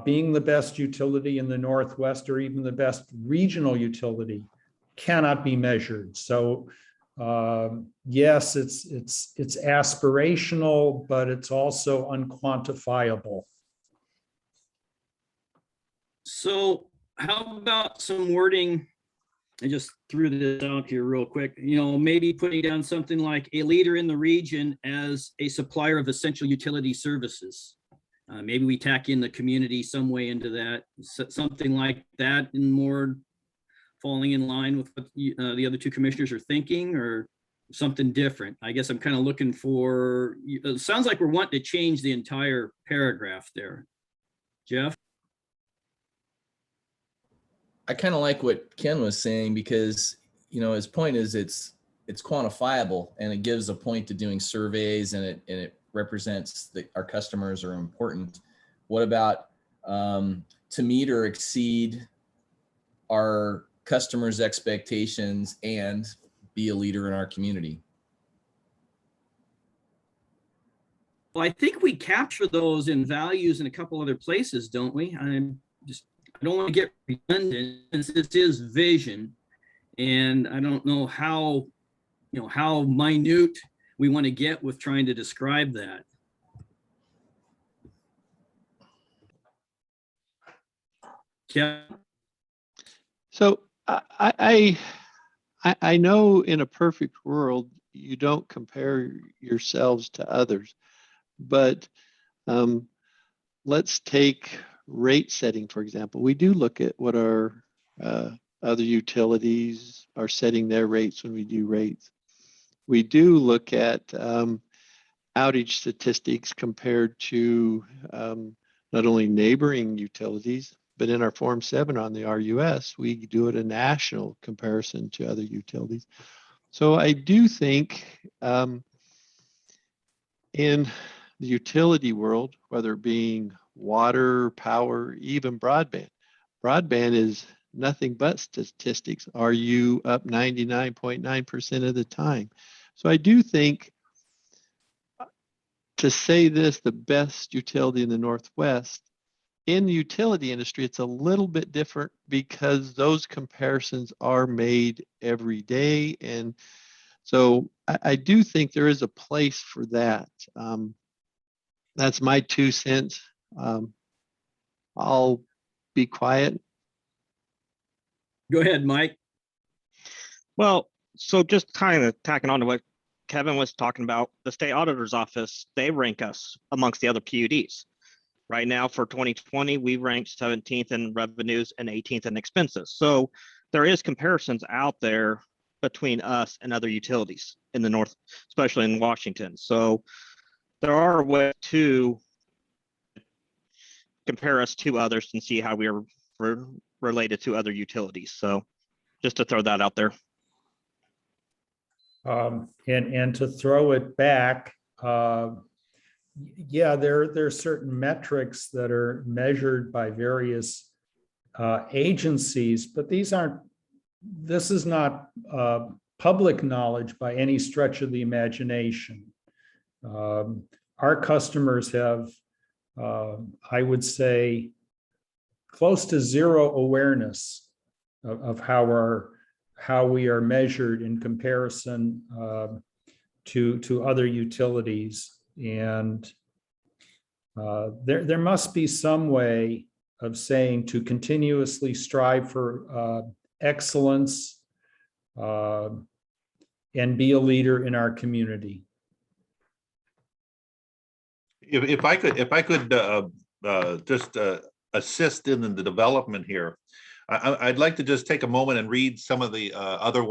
Being the best utility in the Northwest or even the best regional utility cannot be measured. So yes, it's aspirational, but it's also unquantifiable. So how about some wording? I just threw this out here real quick, maybe putting down something like a leader in the region as a supplier of essential utility services. Maybe we tack in the community some way into that, something like that, and more falling in line with what the other two commissioners are thinking, or something different. I guess I'm kind of looking for, it sounds like we're wanting to change the entire paragraph there. Jeff? I kind of like what Ken was saying, because, his point is it's quantifiable, and it gives a point to doing surveys, and it represents that our customers are important. What about to meet or exceed our customers' expectations and be a leader in our community? Well, I think we capture those in values in a couple other places, don't we? I don't want to get redundant, since this is vision, and I don't know how, how minute we want to get with trying to describe that. Yeah. So I know in a perfect world, you don't compare yourselves to others, but let's take rate setting, for example. We do look at what our other utilities are setting their rates when we do rates. We do look at outage statistics compared to not only neighboring utilities, but in our Form 7 on the RUS, we do it a national comparison to other utilities. So I do think in the utility world, whether it being water, power, even broadband is nothing but statistics. Are you up 99.9% of the time? So I do think, to say this, the best utility in the Northwest, in the utility industry, it's a little bit different, because those comparisons are made every day. And so I do think there is a place for that. That's my 2 cents. I'll be quiet. Go ahead, Mike. Well, so just kind of tacking on to what Kevin was talking about, the state auditor's office, they rank us amongst the other PUDs. Right now for 2020, we ranked 17th in revenues and 18th in expenses. So there is comparisons out there between us and other utilities in the North, especially in Washington. So there are ways to compare us to others and see how we are related to other utilities. So just to throw that out there. And to throw it back, yeah, there are certain metrics that are measured by various agencies, but this is not public knowledge by any stretch of the imagination. Our customers have, I would say, close to zero awareness of how we are measured in comparison to other utilities. And there must be some way of saying to continuously strive for excellence and be a leader in our community. If I could just assist in the development here, I'd like to just take a moment and read some of the other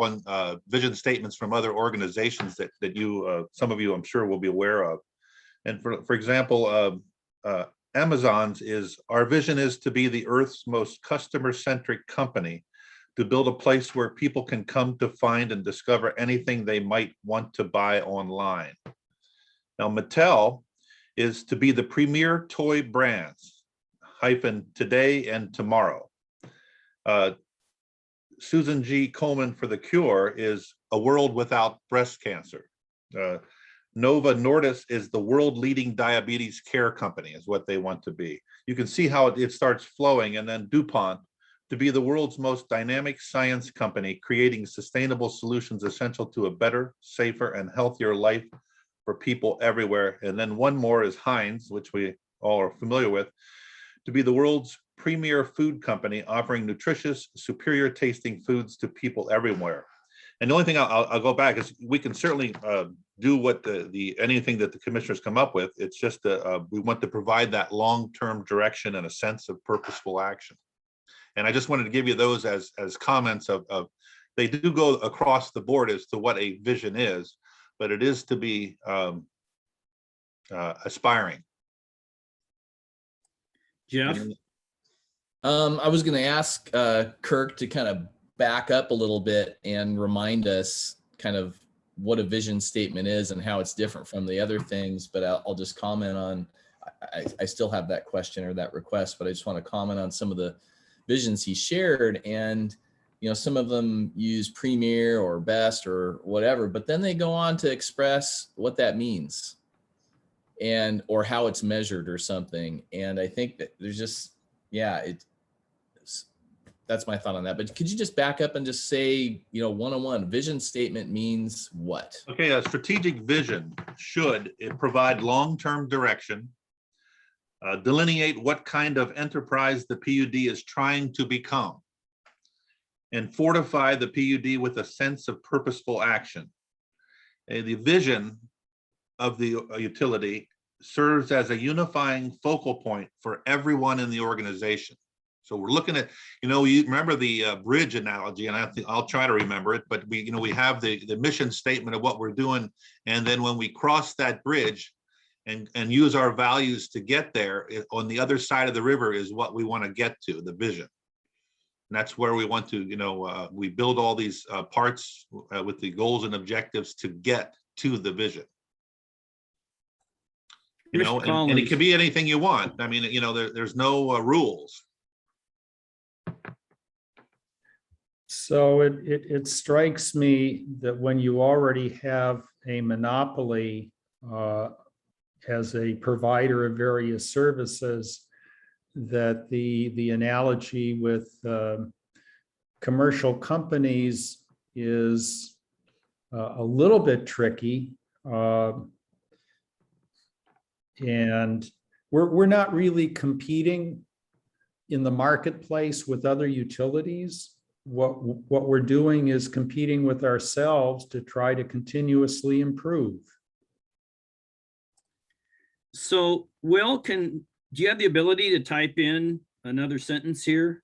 vision statements from other organizations that you, some of you, I'm sure, will be aware of. And for example, Amazon's is, our vision is to be the Earth's most customer-centric company to build a place where people can come to find and discover anything they might want to buy online. Now, Mattel is to be the premier toy brands, today and tomorrow. Susan G. Komen for The Cure is a world without breast cancer. Nova Nordis is the world leading diabetes care company, is what they want to be. You can see how it starts flowing. And then DuPont to be the world's most dynamic science company, creating sustainable solutions essential to a better, safer, and healthier life for people everywhere. And then one more is Heinz, which we all are familiar with, to be the world's premier food company, offering nutritious, superior tasting foods to people everywhere. And the only thing I'll go back is we can certainly do what anything that the commissioners come up with. It's just we want to provide that long-term direction and a sense of purposeful action. And I just wanted to give you those as comments of they do go across the board as to what a vision is, but it is to be aspiring. Jeff? I was going to ask Kirk to kind of back up a little bit and remind us kind of what a vision statement is and how it's different from the other things, but I'll just comment on, I still have that question or that request, but I just want to comment on some of the visions he shared. And, you know, some of them use premier or best or whatever, but then they go on to express what that means and, or how it's measured or something. And I think that there's just, yeah, that's my thought on that. But could you just back up and just say, you know, one-on-one, vision statement means what? Okay, a strategic vision should provide long-term direction, delineate what kind of enterprise the PUD is trying to become, and fortify the PUD with a sense of purposeful action. The vision of the utility serves as a unifying focal point for everyone in the organization. So we're looking at, you know, you remember the bridge analogy, and I'll try to remember it, but we have the mission statement of what we're doing. And then when we cross that bridge and use our values to get there, on the other side of the river is what we want to get to, the vision. And that's where we want to, you know, we build all these parts with the goals and objectives to get to the vision. You know, and it can be anything you want. I mean, you know, there's no rules. So it strikes me that when you already have a monopoly as a provider of various services, that the analogy with commercial companies is a little bit tricky. And we're not really competing in the marketplace with other utilities. What we're doing is competing with ourselves to try to continuously improve. So, Will, do you have the ability to type in another sentence here?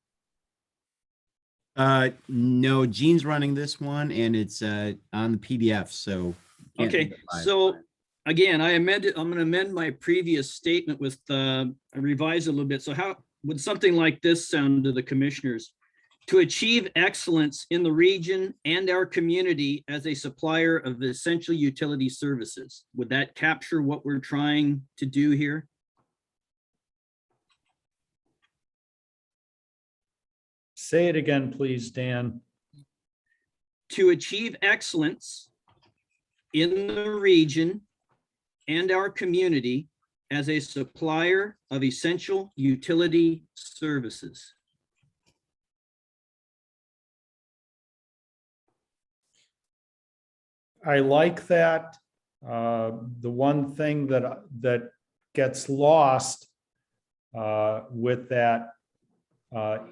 No, Gene's running this one and it's on the PDF, so. Okay, so again, I'm going to amend my previous statement with, I revised a little bit. So how would something like this sound to the commissioners? To achieve excellence in the region and our community as a supplier of essential utility services. Would that capture what we're trying to do here? Say it again, please, Dan. To achieve excellence in the region and our community as a supplier of essential utility services. I like that. The one thing that gets lost with that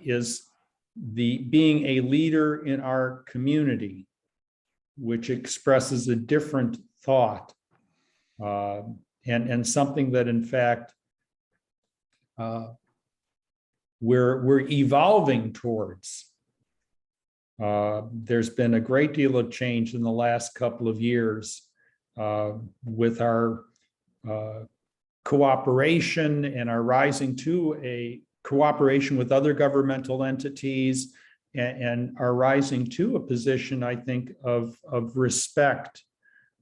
is the being a leader in our community, which expresses a different thought and something that in fact we're evolving towards. There's been a great deal of change in the last couple of years with our cooperation and our rising to a cooperation with other governmental entities, and are rising to a position, I think, of respect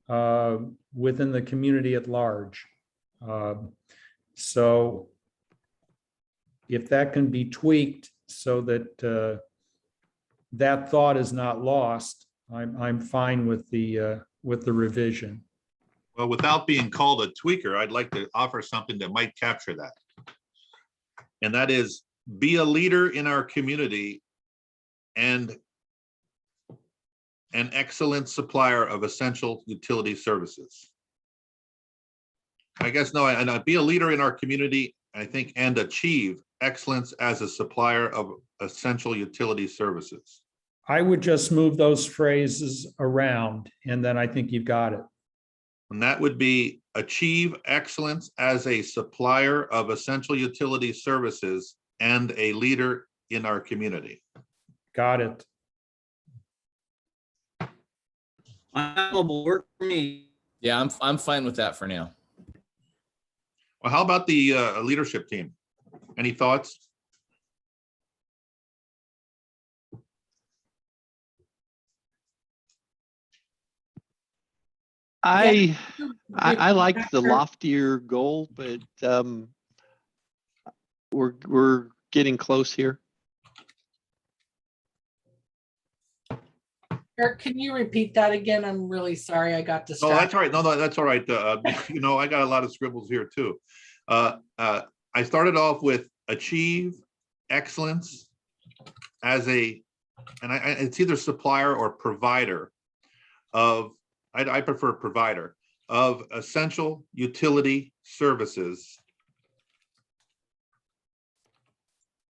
within the community at large. So if that can be tweaked so that that thought is not lost, I'm fine with the revision. Well, without being called a tweaker, I'd like to offer something that might capture that. And that is, be a leader in our community and an excellent supplier of essential utility services. I guess, no, and be a leader in our community, I think, and achieve excellence as a supplier of essential utility services. I would just move those phrases around, and then I think you've got it. And that would be achieve excellence as a supplier of essential utility services and a leader in our community. Got it. Will work for me. Yeah, I'm fine with that for now. Well, how about the leadership team? Any thoughts? I like the loftier goal, but we're getting close here. Eric, can you repeat that again? I'm really sorry, I got No, distracted. that's all right. No, that's all right. You know, I got a lot of scribbles here too. I started off with achieve excellence as a, and it's either supplier or provider of, I prefer provider of essential utility services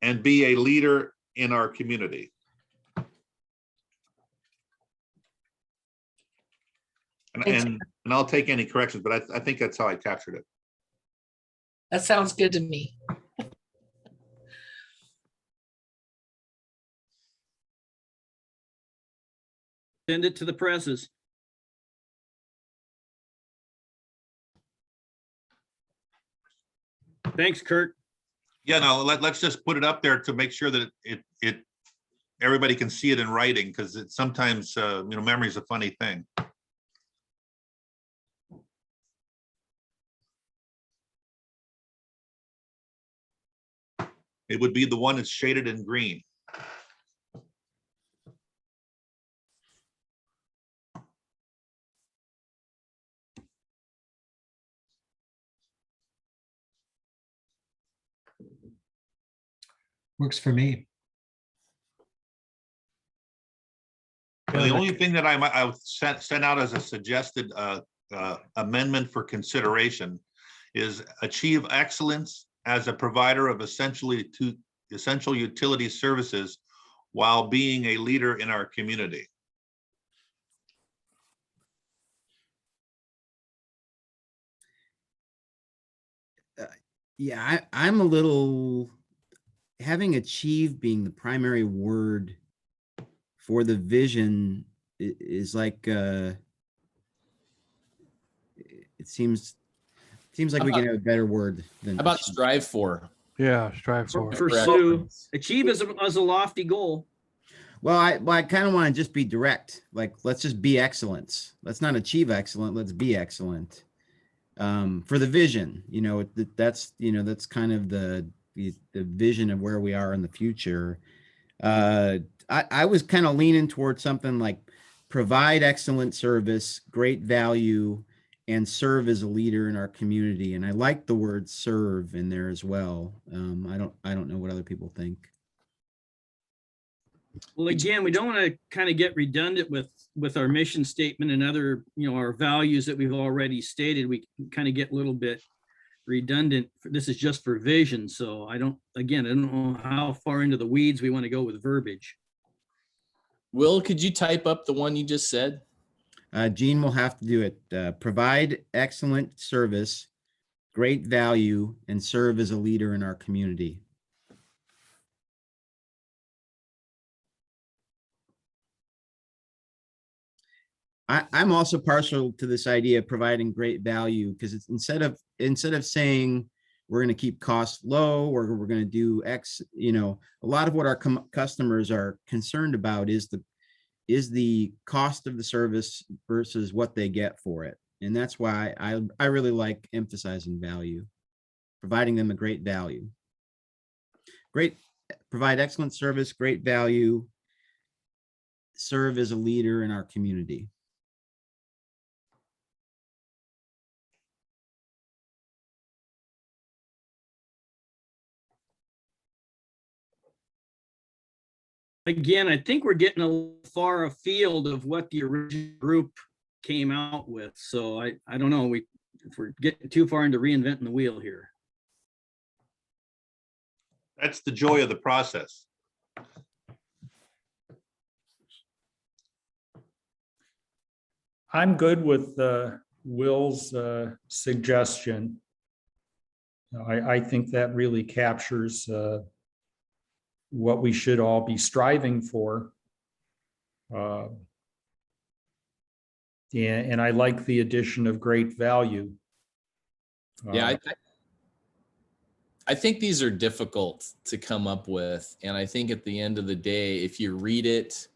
and be a leader in our community. And I'll take any corrections, but I think that's how I captured it. That sounds good to me. Send it to the presses. Thanks, Kurt. Yeah, no, let's just put it up there to make sure that it everybody can see it in writing, because it's sometimes you know, memory is a funny thing. It would be the one that's shaded in green. Works for me. And the only thing that I would send out as a suggested amendment for consideration is achieve excellence as a provider of essential utility services while being a leader in our community. Yeah, I'm a little, having achieve being the primary word for the vision is like, it seems like we can have a better word than. How about achieve. strive for? Yeah, strive for. Pursue, achieve as a lofty goal. Well, I kind of want to just be direct. Like, let's just be excellence. Let's not achieve excellent. Let's be excellent. For the vision, you know, that's kind of the vision of where we are in the future. I was kind of leaning towards something like provide excellent service, great value, and serve as a leader in our community. And I like the word serve in there as well. I don't know what other people think. Well, again, we don't want to kind of get redundant with our mission statement and other, you know, our values that we've already stated. We kind of get a little bit redundant. This is just for vision. So I don't know how far into the weeds we want to go with verbiage. Will, could you type up the one you just said? Gene will have to do it. Provide excellent service, great value, and serve as a leader in our community. I'm also partial to this idea of providing great value, because it's instead of saying we're going to keep costs low, or we're going to do X, you know, a lot of what our customers are concerned about is the cost of the service versus what they get for it. And that's why I really like emphasizing value, providing them a great value. Provide excellent service, great value, serve as a leader in our community. Again, I think we're getting a far afield of what the original group came out with. So I don't know, if we're getting too far into reinventing the wheel here. That's the joy of the process. I'm good with Will's suggestion. I think that really captures what we should all be striving for. And I like the addition of great value. Yeah, I think these are difficult to come up with. And I think at the end of the day, if you read it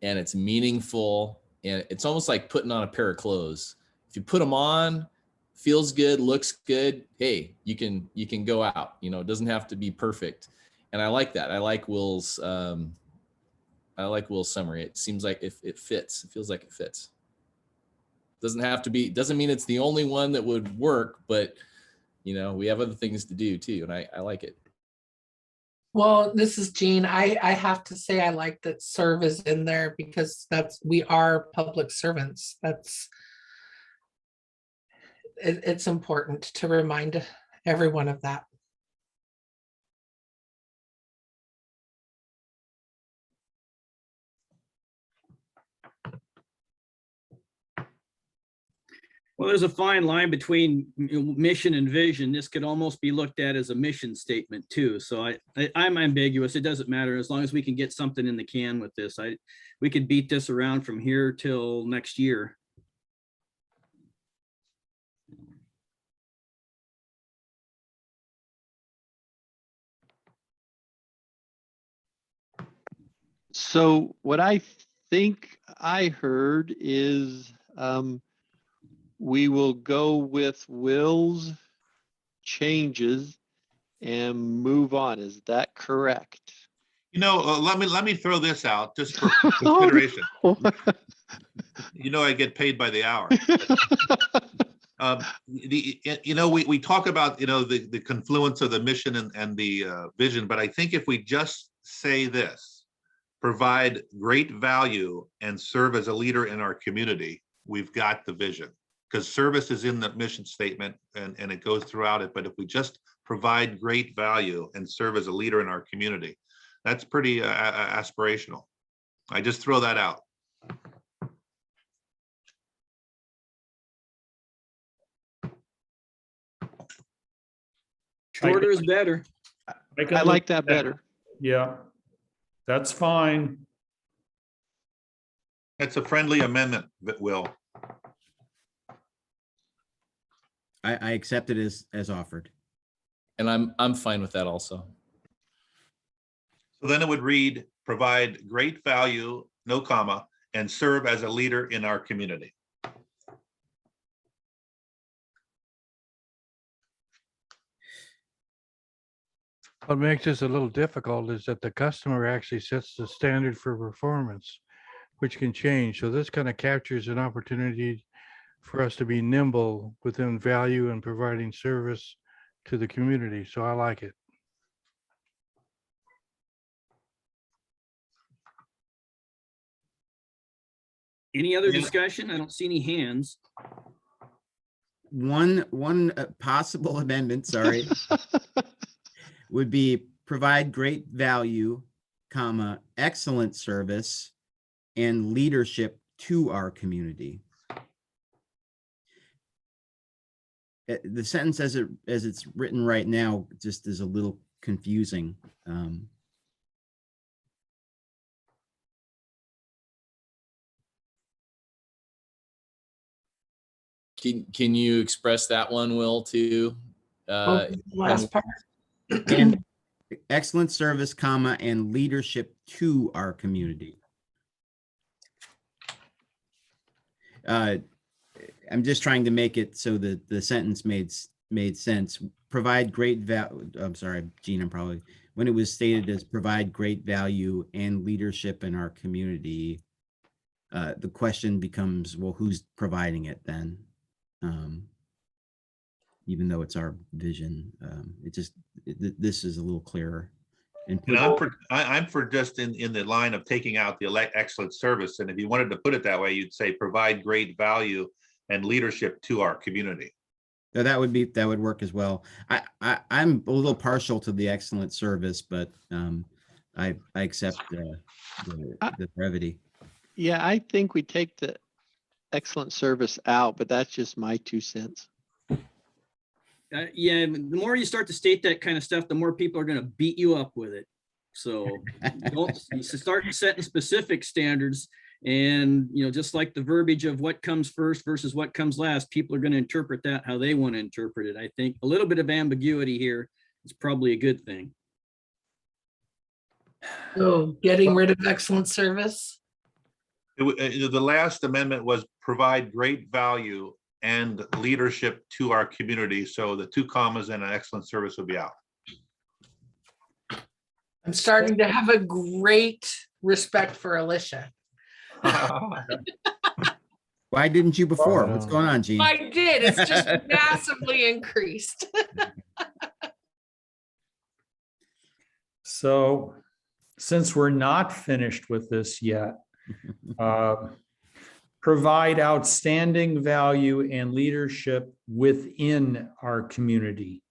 and it's meaningful, and it's almost like putting on a pair of clothes. If you put them on, feels good, looks good, hey, you can go out. You know, it doesn't have to be perfect. And I like that. I like Will's summary. It seems like if it fits, it feels like it fits. Doesn't have to be, doesn't mean it's the only one that would work, but you know, we have other things to do too. And I like it. Well, this is Jean. I have to say I like that serve is in there because we are public servants. It's important to remind everyone of that. Well, there's a fine line between mission and vision. This could almost be looked at as a mission statement too. So I'm ambiguous. It doesn't matter as long as we can get something in the can with this. We could beat this around from here till next year. So what I think I heard is we will go with Will's changes and move on. Is that correct? You know, let me throw this out just for consideration. You know, I get paid by the hour. You know, we talk about, you know, the confluence of the mission and the vision, but I think if we just say this, provide great value and serve as a leader in our community, we've got the vision. Because service is in the mission statement and it goes throughout it. But if we just provide great value and serve as a leader in our community, that's pretty aspirational. I just throw that out. Shorter is better. I like that better. Yeah, that's fine. That's a friendly amendment, Will. I accept it as offered. And I'm fine with that also. So then it would read, provide great value, no comma, and serve as a leader in our community. What makes this a little difficult is that the customer actually sets the standard for performance, which can change. So this kind of captures an opportunity for us to be nimble within value and providing service to the community. So I like it. Any other discussion? I don't see any hands. One possible amendment, sorry, would be provide great value, comma, excellent service and leadership to our community. The sentence as it's written right now just is a little confusing. Can you express that one, Will, too? Last part. And excellent service, comma, and leadership to our community. I'm just trying to make it so that the sentence made sense. Provide great value. I'm sorry, Gene, I'm probably, when it was stated as provide great value and leadership in our community, the question becomes, well, who's providing it then? Even though it's our vision, this is a little clearer. And I'm for just in the line of taking out the excellent service. And if you wanted to put it that way, you'd say provide great value and leadership to our community. that would work as well. I'm a little partial to the excellent service, but I accept the brevity. Yeah, I think we take the excellent service out, but that's just my 2 cents. Yeah, the more you start to state that kind of stuff, the more people are going to beat you up with it. So don't you start setting specific standards, and just like the verbiage of what comes first versus what comes last, people are going to interpret that how they want to interpret it. I think a little bit of ambiguity here is probably a good thing. So getting rid of excellent service. The last amendment was provide great value and leadership to our community. So the 2 commas and an excellent service would be out. I'm starting to have a great respect for Alicia. Why didn't you before? What's going on, Gene? I did. It's just massively increased. So since we're not finished with this yet, provide outstanding value and leadership within our community.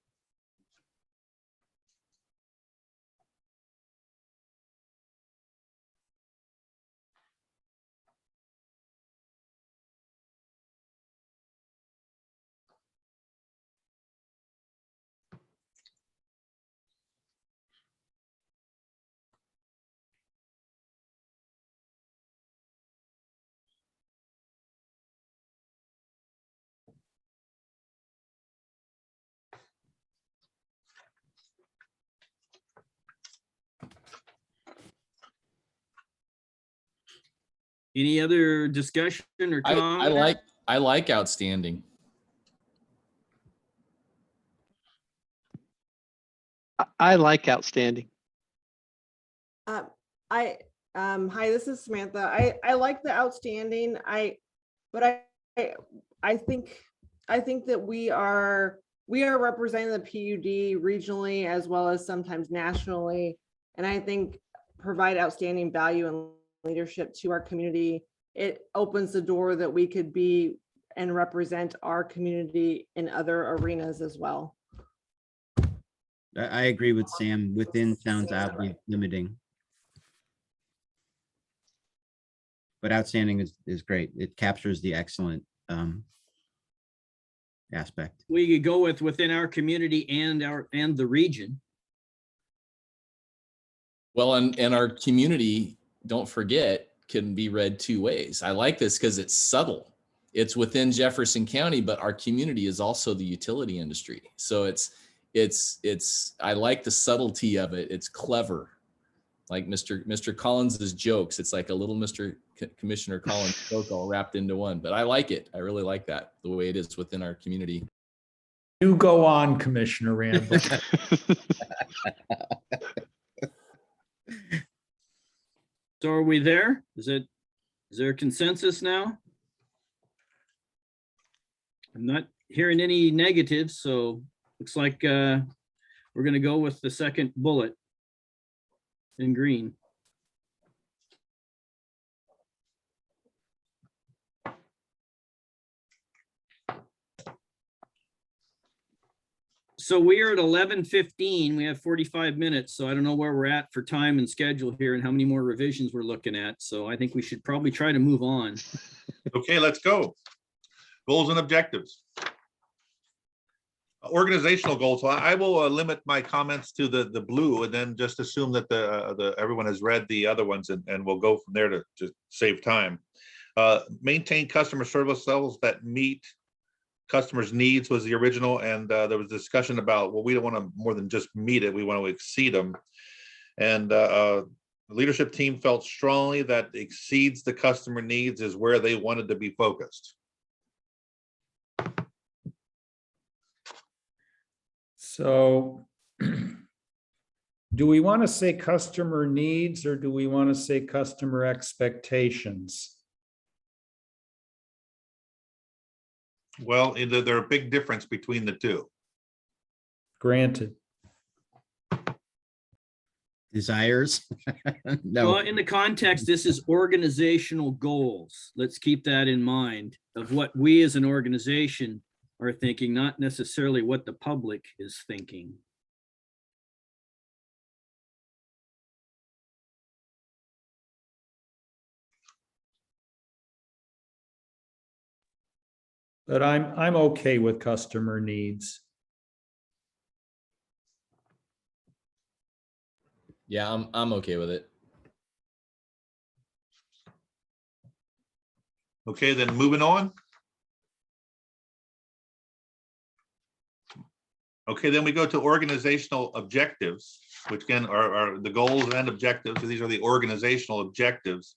Any other discussion or comment? I like outstanding. I like outstanding. Hi, this is Samantha. I like the outstanding. I think that we are representing the PUD regionally as well as sometimes nationally. And I think provide outstanding value and leadership to our community. It opens the door that we could be and represent our community in other arenas as well. I agree with Sam. Within sounds oddly limiting. But outstanding is great. It captures the excellent aspect. We could go with within our community and the region. Well, and our community, don't forget, can be read 2 ways. I like this because it's subtle. It's within Jefferson County, but our community is also the utility industry. So I like the subtlety of it. It's clever. Like Mr. Collins's jokes. It's like a little Commissioner Collins joke all wrapped into one, but I like it. I really like that, the way it is within our community. You go on, Commissioner Randall. So are we there? Is there consensus now? I'm not hearing any negatives, so looks like we're going to go with the second bullet in green. So we are at 11:15. We have 45 minutes. So I don't know where we're at for time and schedule here and how many more revisions we're looking at. So I think we should probably try to move on. Okay, let's go. Goals and objectives. Organizational goals. So I will limit my comments to the blue and then just assume that everyone has read the other ones and we'll go from there to save time. Maintain customer service levels that meet customers' needs was the original, and there was discussion about, well, we don't want to more than just meet it, we want to exceed them. And the leadership team felt strongly that exceeds the customer needs is where they wanted to be focused. So do we want to say customer needs or do we want to say customer expectations? Well, there are a big difference between the two. Granted. Desires? Well, No, in the context, this is organizational goals. Let's keep that in mind of what we as an organization are thinking, not necessarily what the public is thinking. But I'm okay with customer needs. Yeah, I'm okay with it. Okay, then moving on. Okay, then we go to organizational objectives, which again are the goals and objectives. So these are the organizational objectives.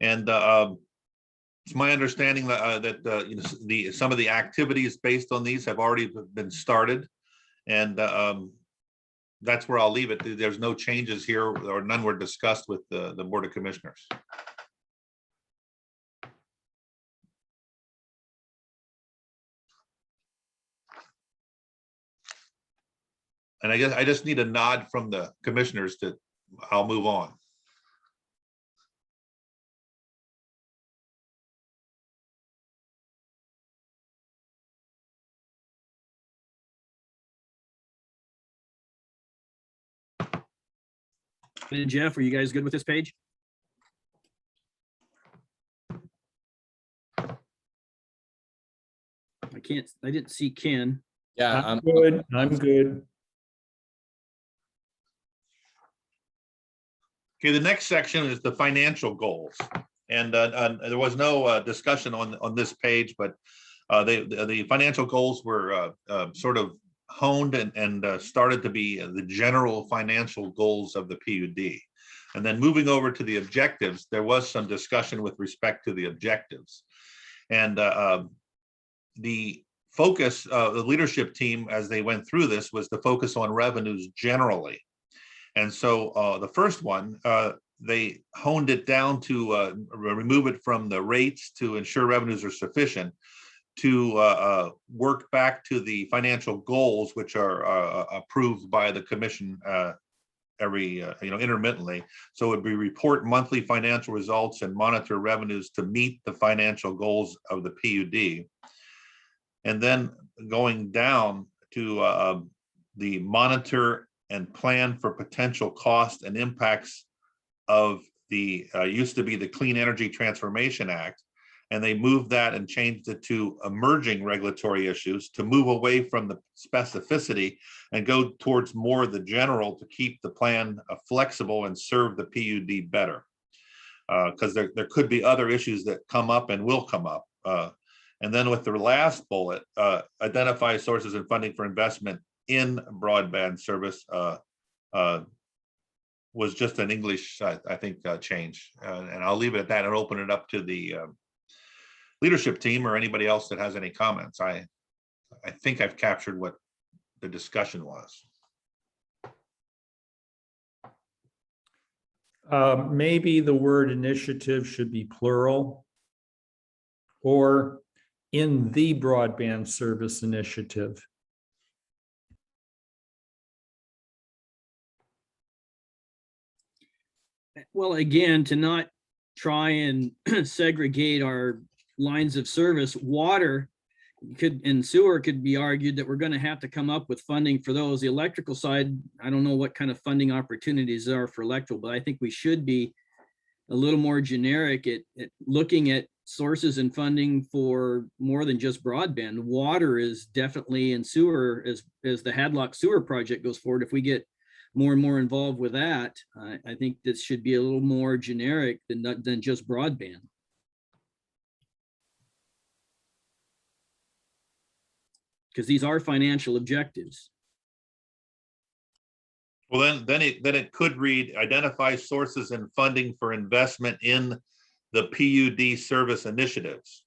And it's my understanding that you know, some of the activities based on these have already been started. And that's where I'll leave it. There's no changes here, or none were discussed with the Board of Commissioners. And I guess I just need a nod from the commissioners to, I'll move on. And Jeff, are you guys good with this page? I didn't see Ken. Yeah, I'm good. I'm good. Okay, the next section is the financial goals. And there was no discussion on this page, but the financial goals were sort of honed and started to be the general financial goals of the PUD. And then moving over to the objectives, there was some discussion with respect to the objectives. And the focus of the leadership team as they went through this was to focus on revenues generally. And so the first one, they honed it down to remove it from the rates to ensure revenues are sufficient, to work back to the financial goals, which are approved by the commission every intermittently. So it would be report monthly financial results and monitor revenues to meet the financial goals of the PUD. And then going down to the monitor and plan for potential cost and impacts of the used to be the Clean Energy Transformation Act. And they moved that and changed it to emerging regulatory issues to move away from the specificity and go towards more of the general to keep the plan flexible and serve the PUD better. Because there could be other issues that come up and will come up. And then with the last bullet, identify sources and funding for investment in broadband service was just an English, I think, change. And I'll leave it at that and open it up to the leadership team or anybody else that has any comments. I think I've captured what the discussion was. Maybe the word initiative should be plural, or in the broadband service initiative. Well, again, to not try and segregate our lines of service, water and sewer could be argued that we're going to have to come up with funding for those. The electrical side, I don't know what kind of funding opportunities there are for electrical, but I think we should be a little more generic at looking at sources and funding for more than just broadband. Water is definitely, and sewer, as the Hadlock Sewer project goes forward, if we get more and more involved with that, I think this should be a little more generic than just broadband. because these are financial objectives. Well, then it could read, identify sources and funding for investment in the PUD service initiatives.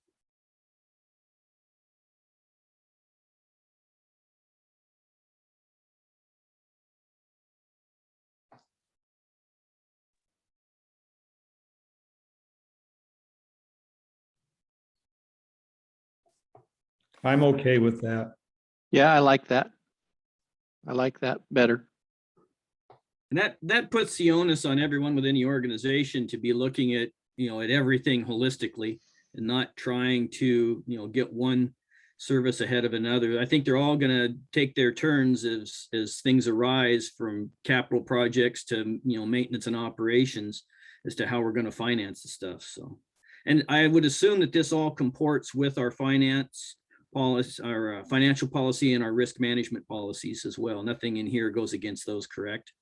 I'm okay with that. Yeah, I like that. I like that better. And that puts the onus on everyone within the organization to be looking at, at everything holistically and not trying to, get one service ahead of another. I think they're all going to take their turns as things arise, from capital projects to, maintenance and operations, as to how we're going to finance the stuff. So, and I would assume that this all comports with our finance policy, our financial policy, and our risk management policies as well. Nothing in here goes against those, correct?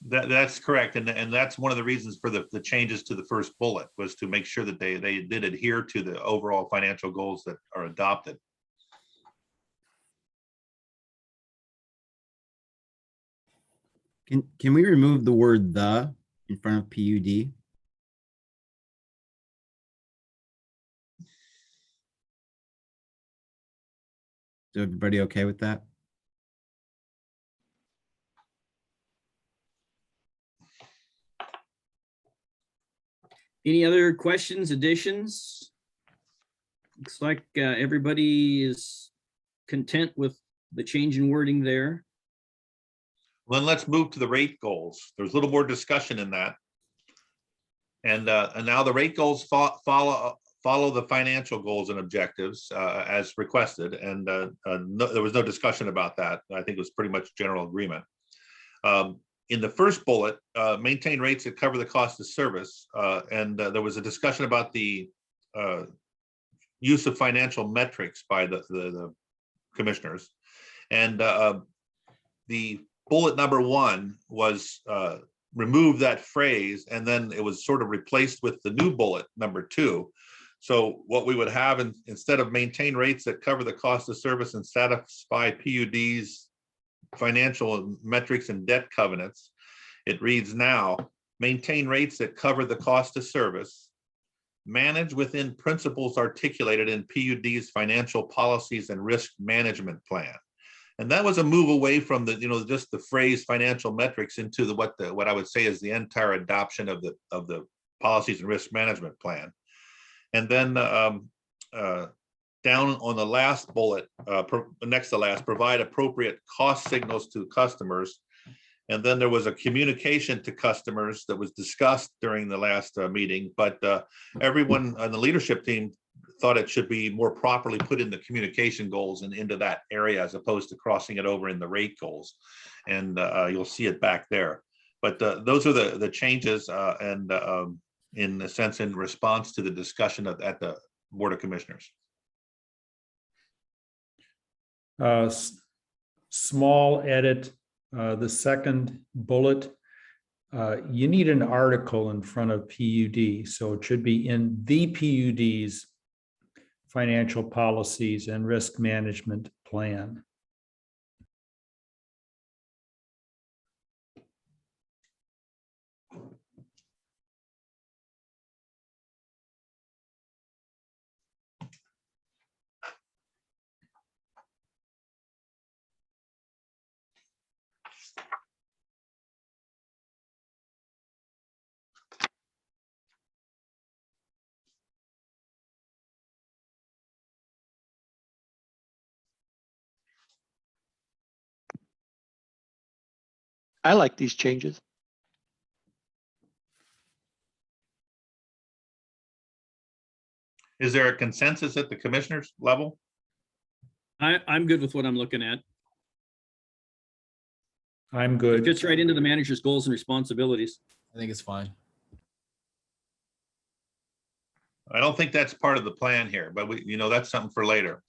That's correct. And that's one of the reasons for the changes to the first bullet, was to make sure that they did adhere to the overall financial goals that are adopted. Can we remove the word "the" in front of PUD? Is everybody okay with that? Any other questions, additions? Looks like everybody is content with the change in wording there. Well, then let's move to the rate goals. There's a little more discussion in that. And now the rate goals follow the financial goals and objectives as requested. And there was no discussion about that. I think it was pretty much general agreement. In the first bullet, maintain rates that cover the cost of service. And there was a discussion about the use of financial metrics by the commissioners. And the bullet number 1 was remove that phrase, and then it was sort of replaced with the new bullet number 2. So what we would have, instead of maintain rates that cover the cost of service and satisfy PUD's financial metrics and debt covenants, it reads now, maintain rates that cover the cost of service, manage within principles articulated in PUD's financial policies and risk management plan. And that was a move away from the, just the phrase financial metrics into what I would say is the entire adoption of the policies and risk management plan. And then down on the last bullet, next to last, provide appropriate cost signals to customers. And then there was a communication to customers that was discussed during the last meeting, but everyone on the leadership team thought it should be more properly put in the communication goals and into that area, as opposed to crossing it over in the rate goals. And you'll see it back there. But those are the changes and in a sense, in response to the discussion at the Board of Commissioners. Small edit, the second bullet. You need an article in front of PUD, so it should be in the PUD's financial policies and risk management plan. I like these changes. Is there a consensus at the commissioners level? I'm good with what I'm looking at. I'm It good. fits right into the manager's goals and responsibilities. I think it's fine. I don't think that's part of the plan here, but that's something for later.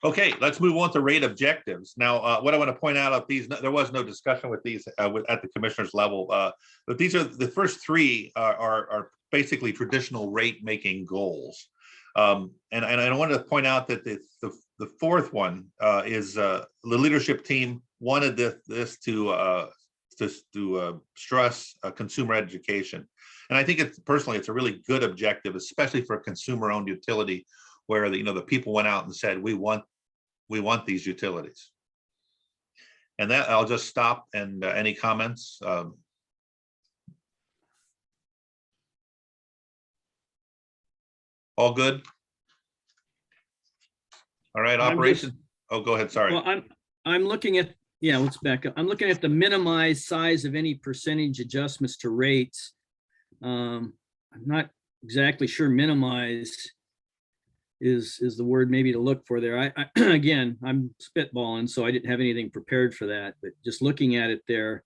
Okay, let's move on to rate objectives. Now, what I want to point out of these, there was no discussion with these at the commissioners level, but these are the first 3 are basically traditional rate making goals. And I wanted to point out that the fourth one is the leadership team wanted this to stress consumer education. And I think it's a really good objective, especially for a consumer-owned utility where the people went out and said, we want these utilities. And that I'll just stop and any comments? All good? All right, operation. Oh, go ahead, sorry. Well, I'm looking at, yeah, let's back up. I'm looking at the minimized size of any percentage adjustments to rates. I'm not exactly sure minimize is the word maybe to look for there. I again, I'm spitballing, so I didn't have anything prepared for that, but just looking at it there,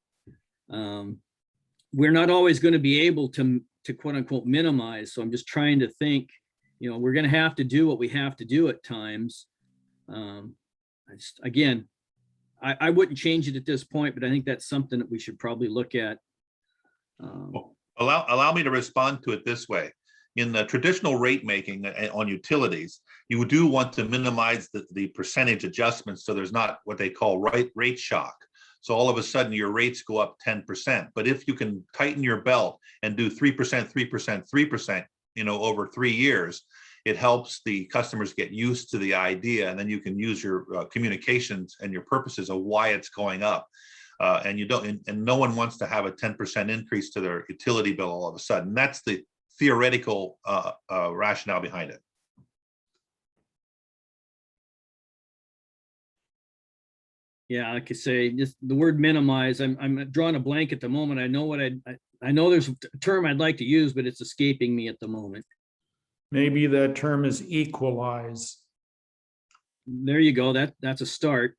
we're not always going to be able to quote unquote minimize. So I'm just trying to think, we're going to have to do what we have to do at times. I wouldn't change it at this point, but I think that's something that we should probably look at. Allow me to respond to it this way. In the traditional rate making on utilities, you do want to minimize the percentage adjustments so there's not what they call rate shock. So all of a sudden your rates go up 10%. But if you can tighten your belt and do 3%, 3%, 3%, over 3 years, it helps the customers get used to the idea, and then you can use your communications and your purposes of why it's going up. And no one wants to have a 10% increase to their utility bill all of a sudden. That's the theoretical rationale behind it. Yeah, like I say, just the word minimize, I'm drawing a blank at the moment. I know I know there's a term I'd like to use, but it's escaping me at the moment. Maybe that term is equalize. There you go. That's a start.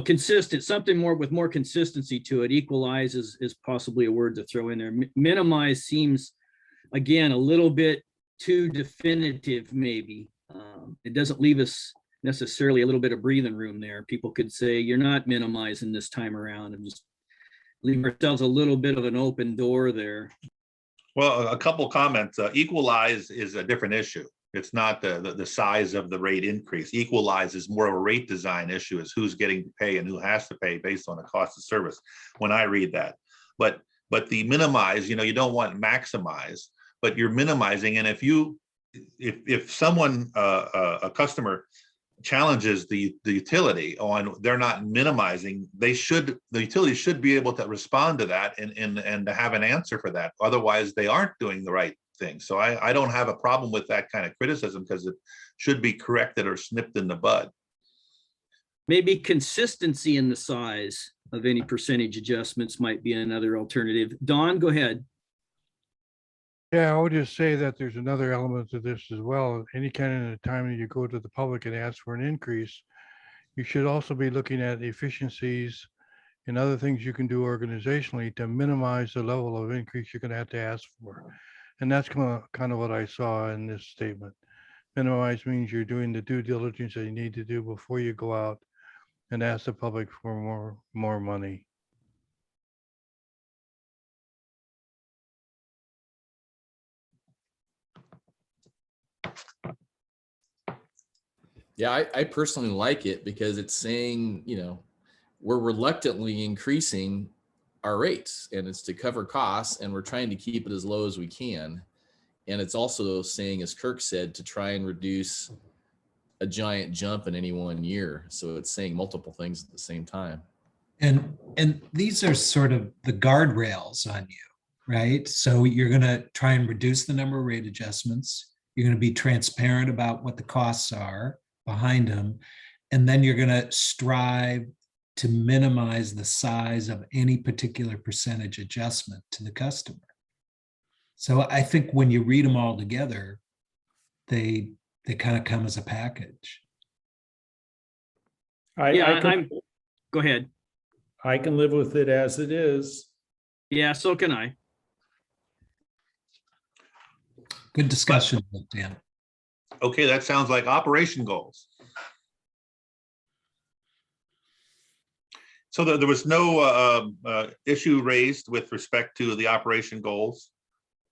Consistent, something more with more consistency to it. Equalize is possibly a word to throw in there. Minimize seems, again, a little bit too definitive, maybe. It doesn't leave us necessarily a little bit of breathing room there. People could say, you're not minimizing this time around, and just leave ourselves a little bit of an open door there. Well, a couple comments. Equalize is a different issue. It's not the size of the rate increase. Equalize is more of a rate design issue, is who's getting to pay and who has to pay based on the cost of service when I read that. But the minimize, you don't want maximize, but you're minimizing. And if someone, a customer challenges the utility on they're not minimizing, the utility should be able to respond to that and to have an answer for that. Otherwise, they aren't doing the right thing. So I don't have a problem with that kind of criticism, because it should be corrected or snipped in the bud. Maybe consistency in the size of any percentage adjustments might be another alternative. Don, go ahead. Yeah, I would just say that there's another element to this as well. Any kind of time that you go to the public and ask for an increase, you should also be looking at efficiencies and other things you can do organizationally to minimize the level of increase you're going to have to ask for. And that's kind of what I saw in this statement. Minimize means you're doing the due diligence that you need to do before you go out and ask the public for more money. Yeah, I personally like it because it's saying, we're reluctantly increasing our rates, and it's to cover costs, and we're trying to keep it as low as we can. And it's also saying, as Kirk said, to try and reduce a giant jump in any one year. So it's saying multiple things at the same time. And these are sort of the guardrails on you, right? So you're going to try and reduce the number of rate adjustments. You're going to be transparent about what the costs are behind them. And then you're going to strive to minimize the size of any particular percentage adjustment to the customer. So I think when you read them all together, they kind of come as a package. Go ahead. I can live with it as it is. Yeah, so can I. Good discussion, Dan. Okay, that sounds like operation goals. So there was no issue raised with respect to the operation goals.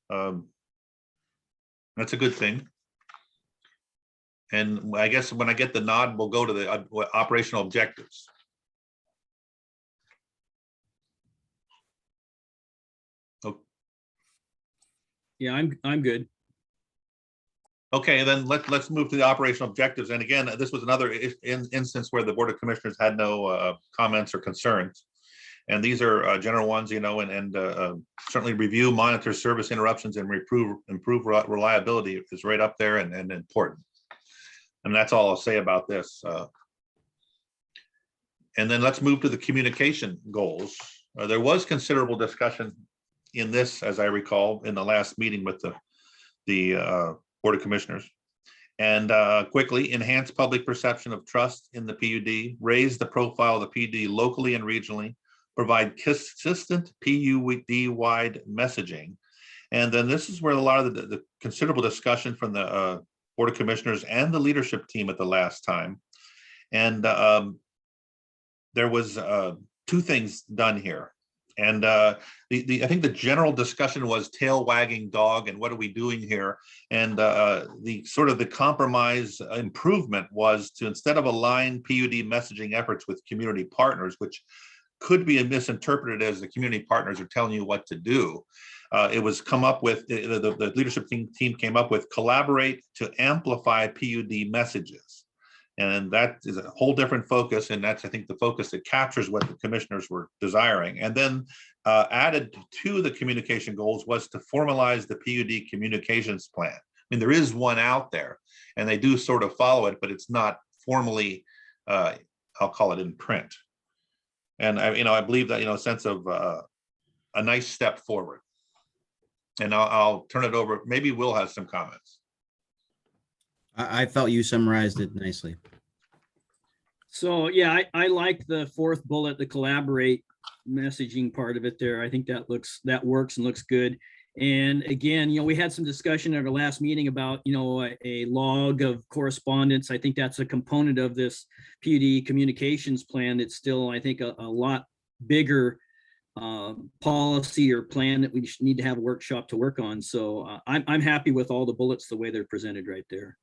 That's a good thing. And I guess when I get the nod, we'll go to the operational objectives. Yeah, I'm good. Okay, then let's move to the operational objectives. And again, this was another instance where the Board of Commissioners had no comments or concerns. And these are general ones, you know, and certainly review, monitor service interruptions and improve reliability is right up there and important. And that's all I'll say about this. And then let's move to the communication goals. There was considerable discussion in this, as I recall, in the last meeting with the Board of Commissioners. And quickly, enhance public perception of trust in the PUD, raise the profile of the PUD locally and regionally, provide consistent PUD-wide messaging. And then this is where a lot of the considerable discussion from the Board of Commissioners and the leadership team at the last time. And there was two things done here. And I think the general discussion was tail wagging dog and what are we doing here? And the sort of the compromise improvement was to, instead of align PUD messaging efforts with community partners, which could be misinterpreted as the community partners are telling you what to do. It was come up with, the leadership team came up with collaborate to amplify PUD messages. And that is a whole different focus. And that's, I think, the focus that captures what the commissioners were desiring. And then added to the communication goals was to formalize the PUD communications plan. I mean, there is one out there and they do sort of follow it, but it's not formally, I'll call it in print. And I believe that, a sense of a nice step forward. And I'll turn it over. Maybe Will has some comments. I felt you summarized it nicely. So yeah, I like the fourth bullet, the collaborate messaging part of it there. I think that works and looks good. And again, we had some discussion at our last meeting about, a log of correspondence. I think that's a component of this PUD communications plan. It's still, I think, a lot bigger policy or plan that we need to have a workshop to work on. So I'm happy with all the bullets the way they're presented right there.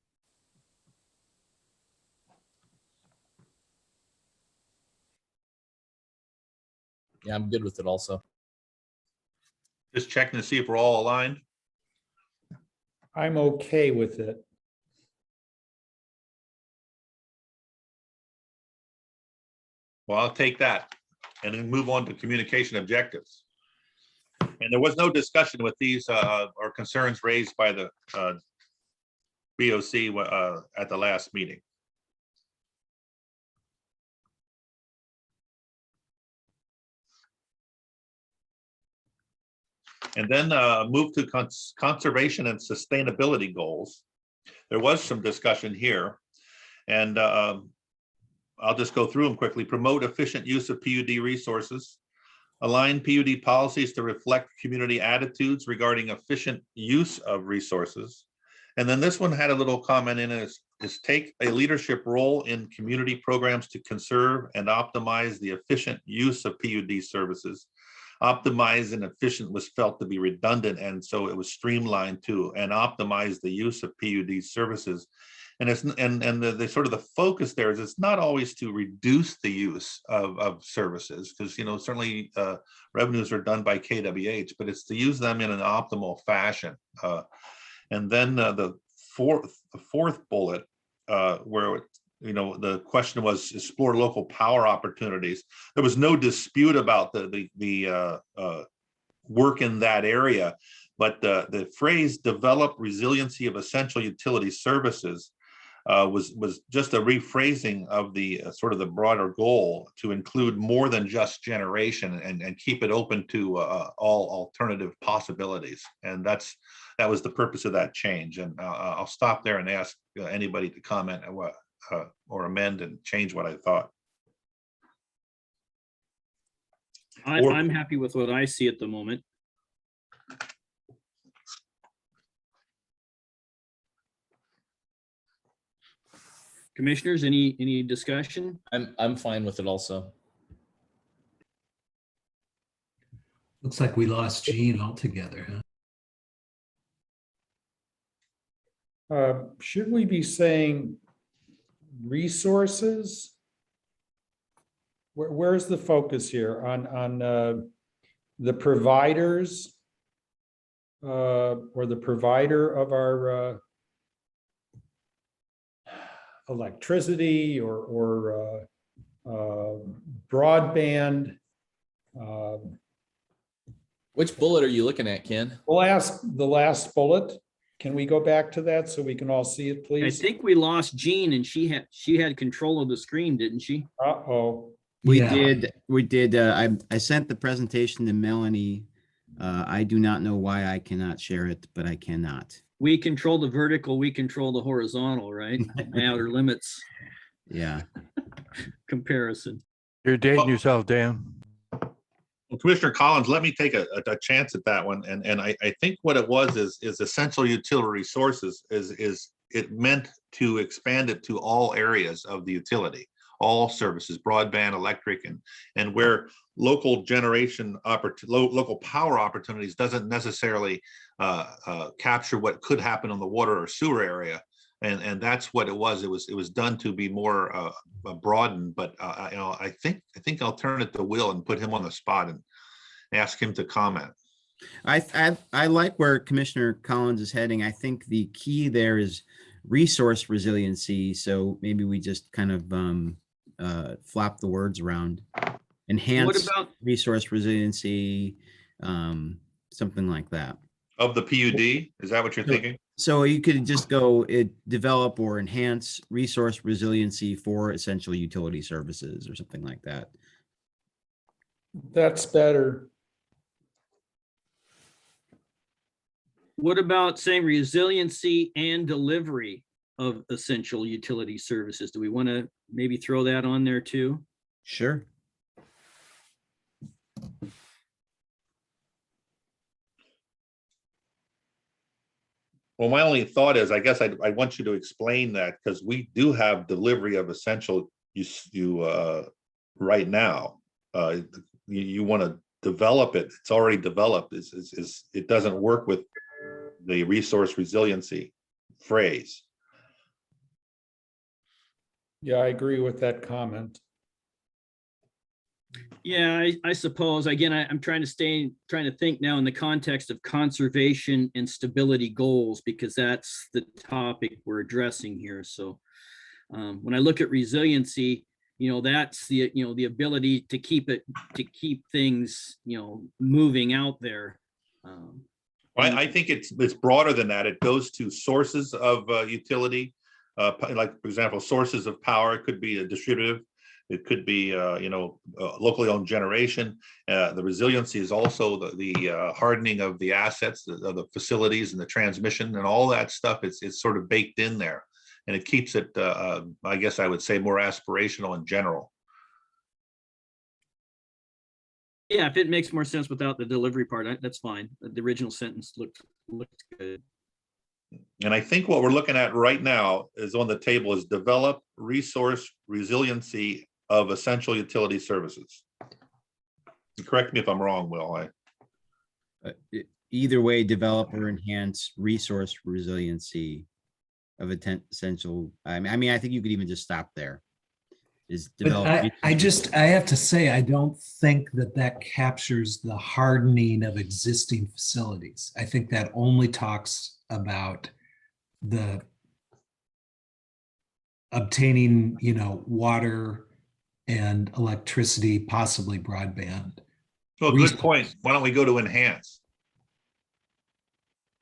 Yeah, I'm good with it also. Just checking to see if we're all aligned. I'm okay with it. Well, I'll take that and then move on to communication objectives. And there was no discussion with these or concerns raised by the BOC at the last meeting. And then move to conservation and sustainability goals. There was some discussion here, and I'll just go through them quickly. Promote efficient use of PUD resources. Align PUD policies to reflect community attitudes regarding efficient use of resources. And then this one had a little comment in it, is take a leadership role in community programs to conserve and optimize the efficient use of PUD services. Optimize and efficient was felt to be redundant, and so it was streamlined to and optimize the use of PUD services. And it's the sort of the focus there is it's not always to reduce the use of services, because certainly revenues are done by KWH, but it's to use them in an optimal fashion. And then the fourth bullet, where the question was explore local power opportunities. There was no dispute about the work in that area, but the phrase develop resiliency of essential utility services was just a rephrasing of the sort of the broader goal to include more than just generation and keep it open to all alternative possibilities. And that was the purpose of that change. And I'll stop there and ask anybody to comment or amend and change what I thought. I'm happy with what I see at the moment. Commissioners, any discussion? I'm fine with it also. Looks like we lost Gene altogether, huh? Should we be saying resources? Where's the focus here on the providers or the provider of our electricity or broadband? Which bullet are you looking at, Ken? The last bullet. Can we go back to that so we can all see it, I please? think we lost Jean and she had control of the screen, didn't she? Uh-oh. We Yeah. did. I sent the presentation to Melanie. I do not know why I cannot share it, but I cannot. We control the vertical, we control the horizontal, right? Outer limits Yeah. comparison. You're dating Well- yourself, Dan. Well, Commissioner Collins, let me take a chance at that one. And I think what it was is essential utility resources is it meant to expand it to all areas of the utility, all services, broadband, electric, and where local generation local power opportunities doesn't necessarily capture what could happen on the water or sewer area. And that's what it was. It was done to be more broadened. But I think I'll turn it to Will and put him on the spot and ask him to comment. I like where Commissioner Collins is heading. I think the key there is resource resiliency. So maybe we just kind of flop the words around. Enhance about- resource resiliency, something like that. Of the PUD, is that what you're thinking? So you could just go develop or enhance resource resiliency for essential utility services or something like that. That's better. What about saying resiliency and delivery of essential utility services? Do we want to maybe throw that on there too? Sure. Well, my only thought is, I guess I want you to explain that, because we do have delivery of essential right now. You want to develop it. It's already developed. It doesn't work with the resource resiliency phrase. Yeah, I agree with that comment. Yeah, I suppose. Again, I'm trying to think now in the context of conservation and stability goals, because that's the topic we're addressing here. So when I look at resiliency, that's the ability to keep things, moving out there. I think it's broader than that. It goes to sources of utility, like, for example, sources of power. It could be a distributive. It could be, locally owned generation. The resiliency is also the hardening of the assets, the facilities and the transmission and all that stuff. It's sort of baked in there, and it keeps it, I guess I would say, more aspirational in general. Yeah, if it makes more sense without the delivery part, that's fine. The original sentence looked good. And I think what we're looking at right now is on the table is develop resource resiliency of essential utility services. Correct me if I'm wrong, Will. Either way, develop or enhance resource resiliency of essential. I mean, I think you could even just stop there. Is But develop. I have to say, I don't think that captures the hardening of existing facilities. I think that only talks about the obtaining, water and electricity, possibly broadband. Well, good point. Why don't we go to enhance?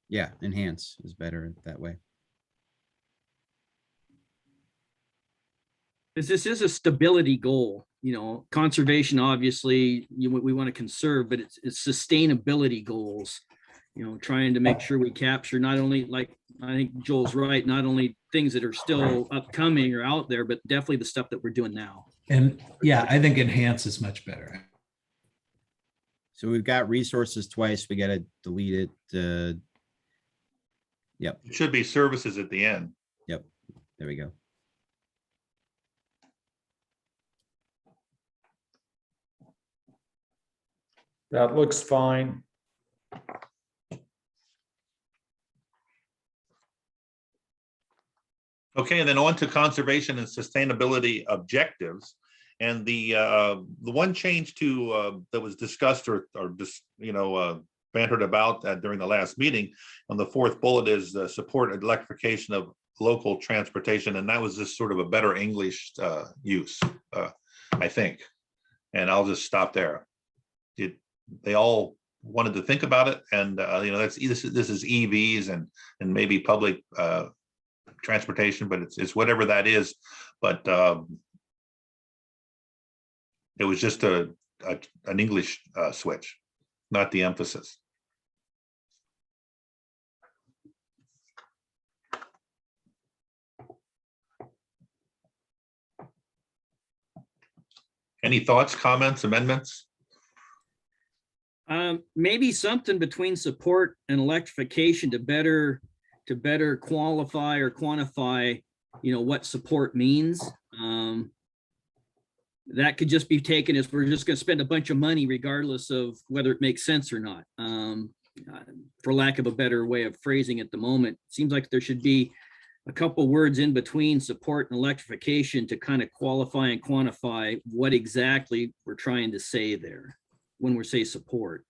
Yeah, enhance is better that way. Because this is a stability goal, conservation, obviously, we want to conserve, but it's sustainability goals, trying to make sure we capture not only, like, I think Joel's right, not only things that are still upcoming or out there, but definitely the stuff that we're doing now. And yeah, I think enhance is much better. So we've got resources twice. We got to delete it. Yep. It should be services at the end. Yep. There we go. That looks fine. Okay, and then on to conservation and sustainability objectives. And the one change to that was discussed or just bantered about during the last meeting on the fourth bullet is support electrification of local transportation, and that was just sort of a better English use, I think. And I'll just stop there. They all wanted to think about it, and this is EVs and maybe public transportation, but it's whatever that is. But it was just an English switch, not the emphasis. Any thoughts, comments, amendments? Maybe something between support and electrification to better qualify or quantify, what support means. That could just be taken as we're just going to spend a bunch of money regardless of whether it makes sense or not. For lack of a better way of phrasing it at the moment, it seems like there should be a couple words in between support and electrification to kind of qualify and quantify what exactly we're trying to say there when we say support.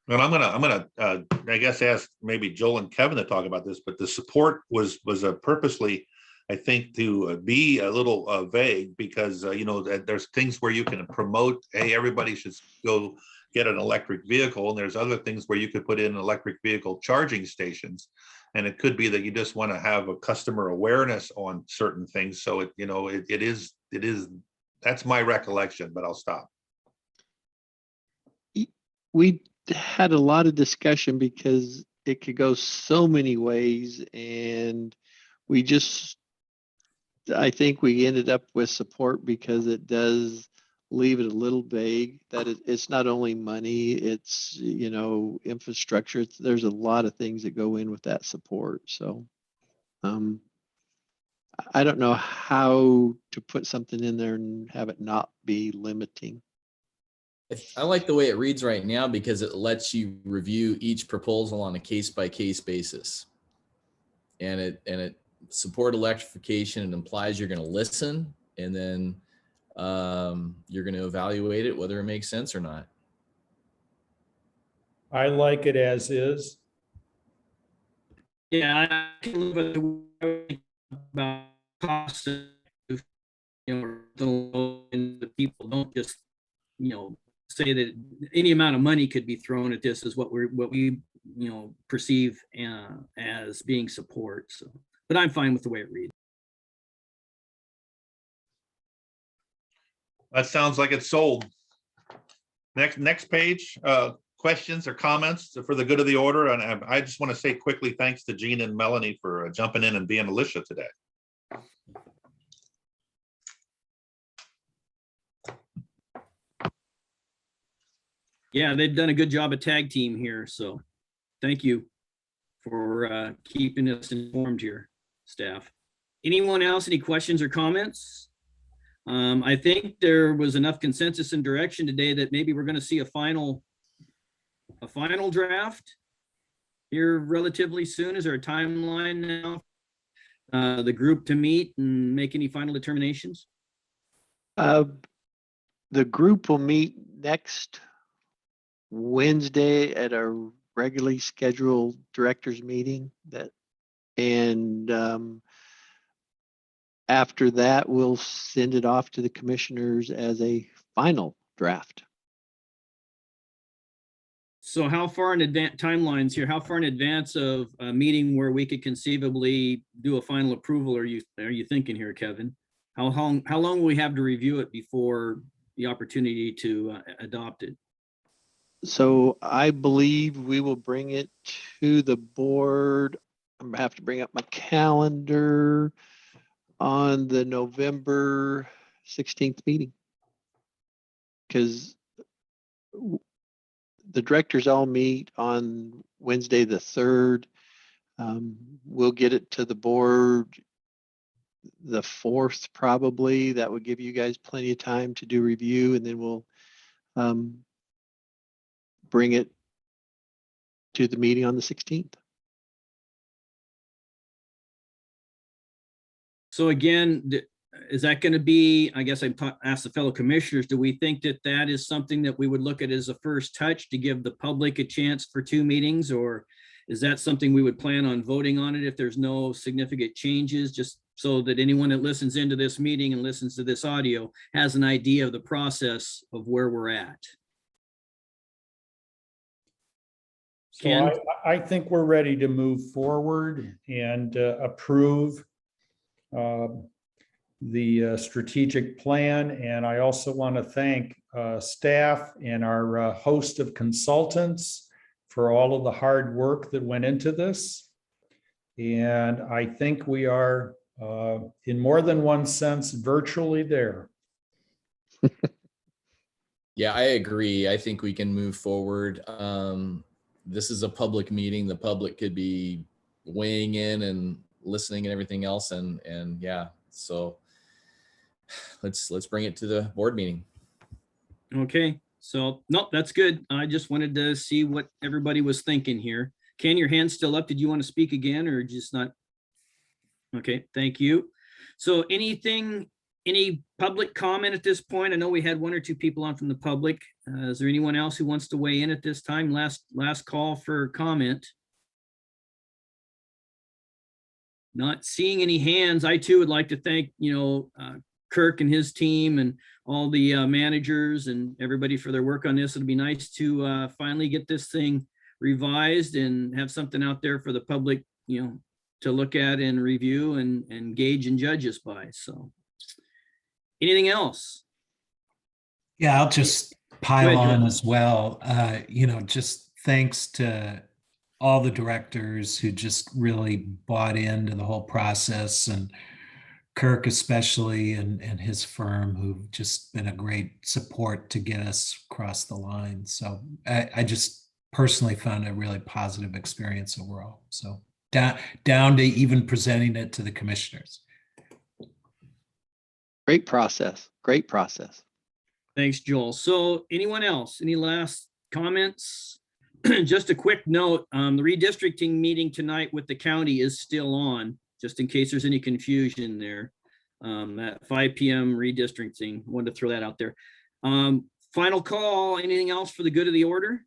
And I'm gonna I guess ask maybe Joel and Kevin to talk about this, but the support was a purposely, I think, to be a little vague because that there's things where you can promote, hey, everybody should go get an electric vehicle, and there's other things where you could put in electric vehicle charging stations, and it could be that you just want to have a customer awareness on certain things. So it is that's my recollection, but I'll stop. We had a lot of discussion because it could go so many ways, and I think we ended up with support because it does leave it a little vague that it's not only money, it's infrastructure. There's a lot of things that go in with that support. So I don't know how to put something in there and have it not be limiting. I like the way it reads right now because it lets you review each proposal on a case-by-case basis. And it support electrification. It implies you're going to listen, and then you're going to evaluate it, whether it makes sense or not. I like it as is. Yeah, I can live with about cost of, the people don't just, say that any amount of money could be thrown at this is what we perceive as being support. So, but I'm fine with the way it reads. That sounds like it's sold. Next page, questions or comments for the good of the order. And I just want to say quickly, thanks to Jean and Melanie for jumping in and being Alicia today. Yeah, they've done a good job of tag team here. So thank you for keeping us informed here, staff. Anyone else, any questions or comments? I think there was enough consensus and direction today that maybe we're going to see a final draft here relatively soon. Is there a timeline now? The group to meet and make any final determinations? The group will meet next Wednesday at a regularly scheduled directors meeting after that, we'll send it off to the commissioners as a final draft. So how far in advance timelines here? How far in advance of a meeting where we could conceivably do a final approval are you thinking here, Kevin? How long will we have to review it before the opportunity to adopt it? So I believe we will bring it to the board. I'm gonna have to bring up my calendar on the November 16th meeting, because the directors all meet on Wednesday the 3rd. We'll get it to the board the 4th probably. That would give you guys plenty of time to do review, and then we'll bring it to the meeting on the 16th. So again, is that going to be, I guess I've asked the fellow commissioners, do we think that that is something that we would look at as a first touch to give the public a chance for 2 meetings? Or is that something we would plan on voting on it if there's no significant changes, just so that anyone that listens into this meeting and listens to this audio has an idea of the process of where we're at? So Ken? I think we're ready to move forward and approve the strategic plan. And I also want to thank staff and our host of consultants for all of the hard work that went into this. And I think we are, in more than one sense, virtually there. Yeah, I agree. I think we can move forward. This is a public meeting. The public could be weighing in and listening and everything else. And yeah, so let's bring it to the board meeting. Okay, so, nope, that's good. I just wanted to see what everybody was thinking here. Ken, your hand's still up. Did you want to speak again or just not? Okay, thank you. So anything, any public comment at this point? I know we had 1 or 2 people on from the public. Is there anyone else who wants to weigh in at this time? Last call for comment. Not seeing any hands. I too would like to thank, Kirk and his team and all the managers and everybody for their work on this. It'll be nice to finally get this thing revised and have something out there for the public, to look at and review and gauge and judge us by. So anything else? Yeah, I'll just pile ahead, on Joel. as well. Just thanks to all the directors who just really bought into the whole process, and Kirk especially and his firm, who've just been a great support to get us across the line. So I just personally found a really positive experience overall. So down to even presenting it to the commissioners. Great process. Great process. Thanks, Joel. So anyone else? Any last comments? Just a quick note, the redistricting meeting tonight with the county is still on, just in case there's any confusion there. At 5 p.m. redistricting, wanted to throw that out there. Final call, anything else for the good of the order?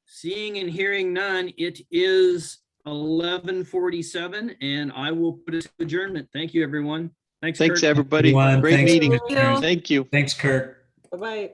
Seeing and hearing none, it is 11:47 and I will put it to adjournment. Thank you, everyone. Thanks, Thanks, Kirk. everybody. Everyone, Great thanks, meeting. commissioners. Thank you. Thanks, Kirk. Bye-bye.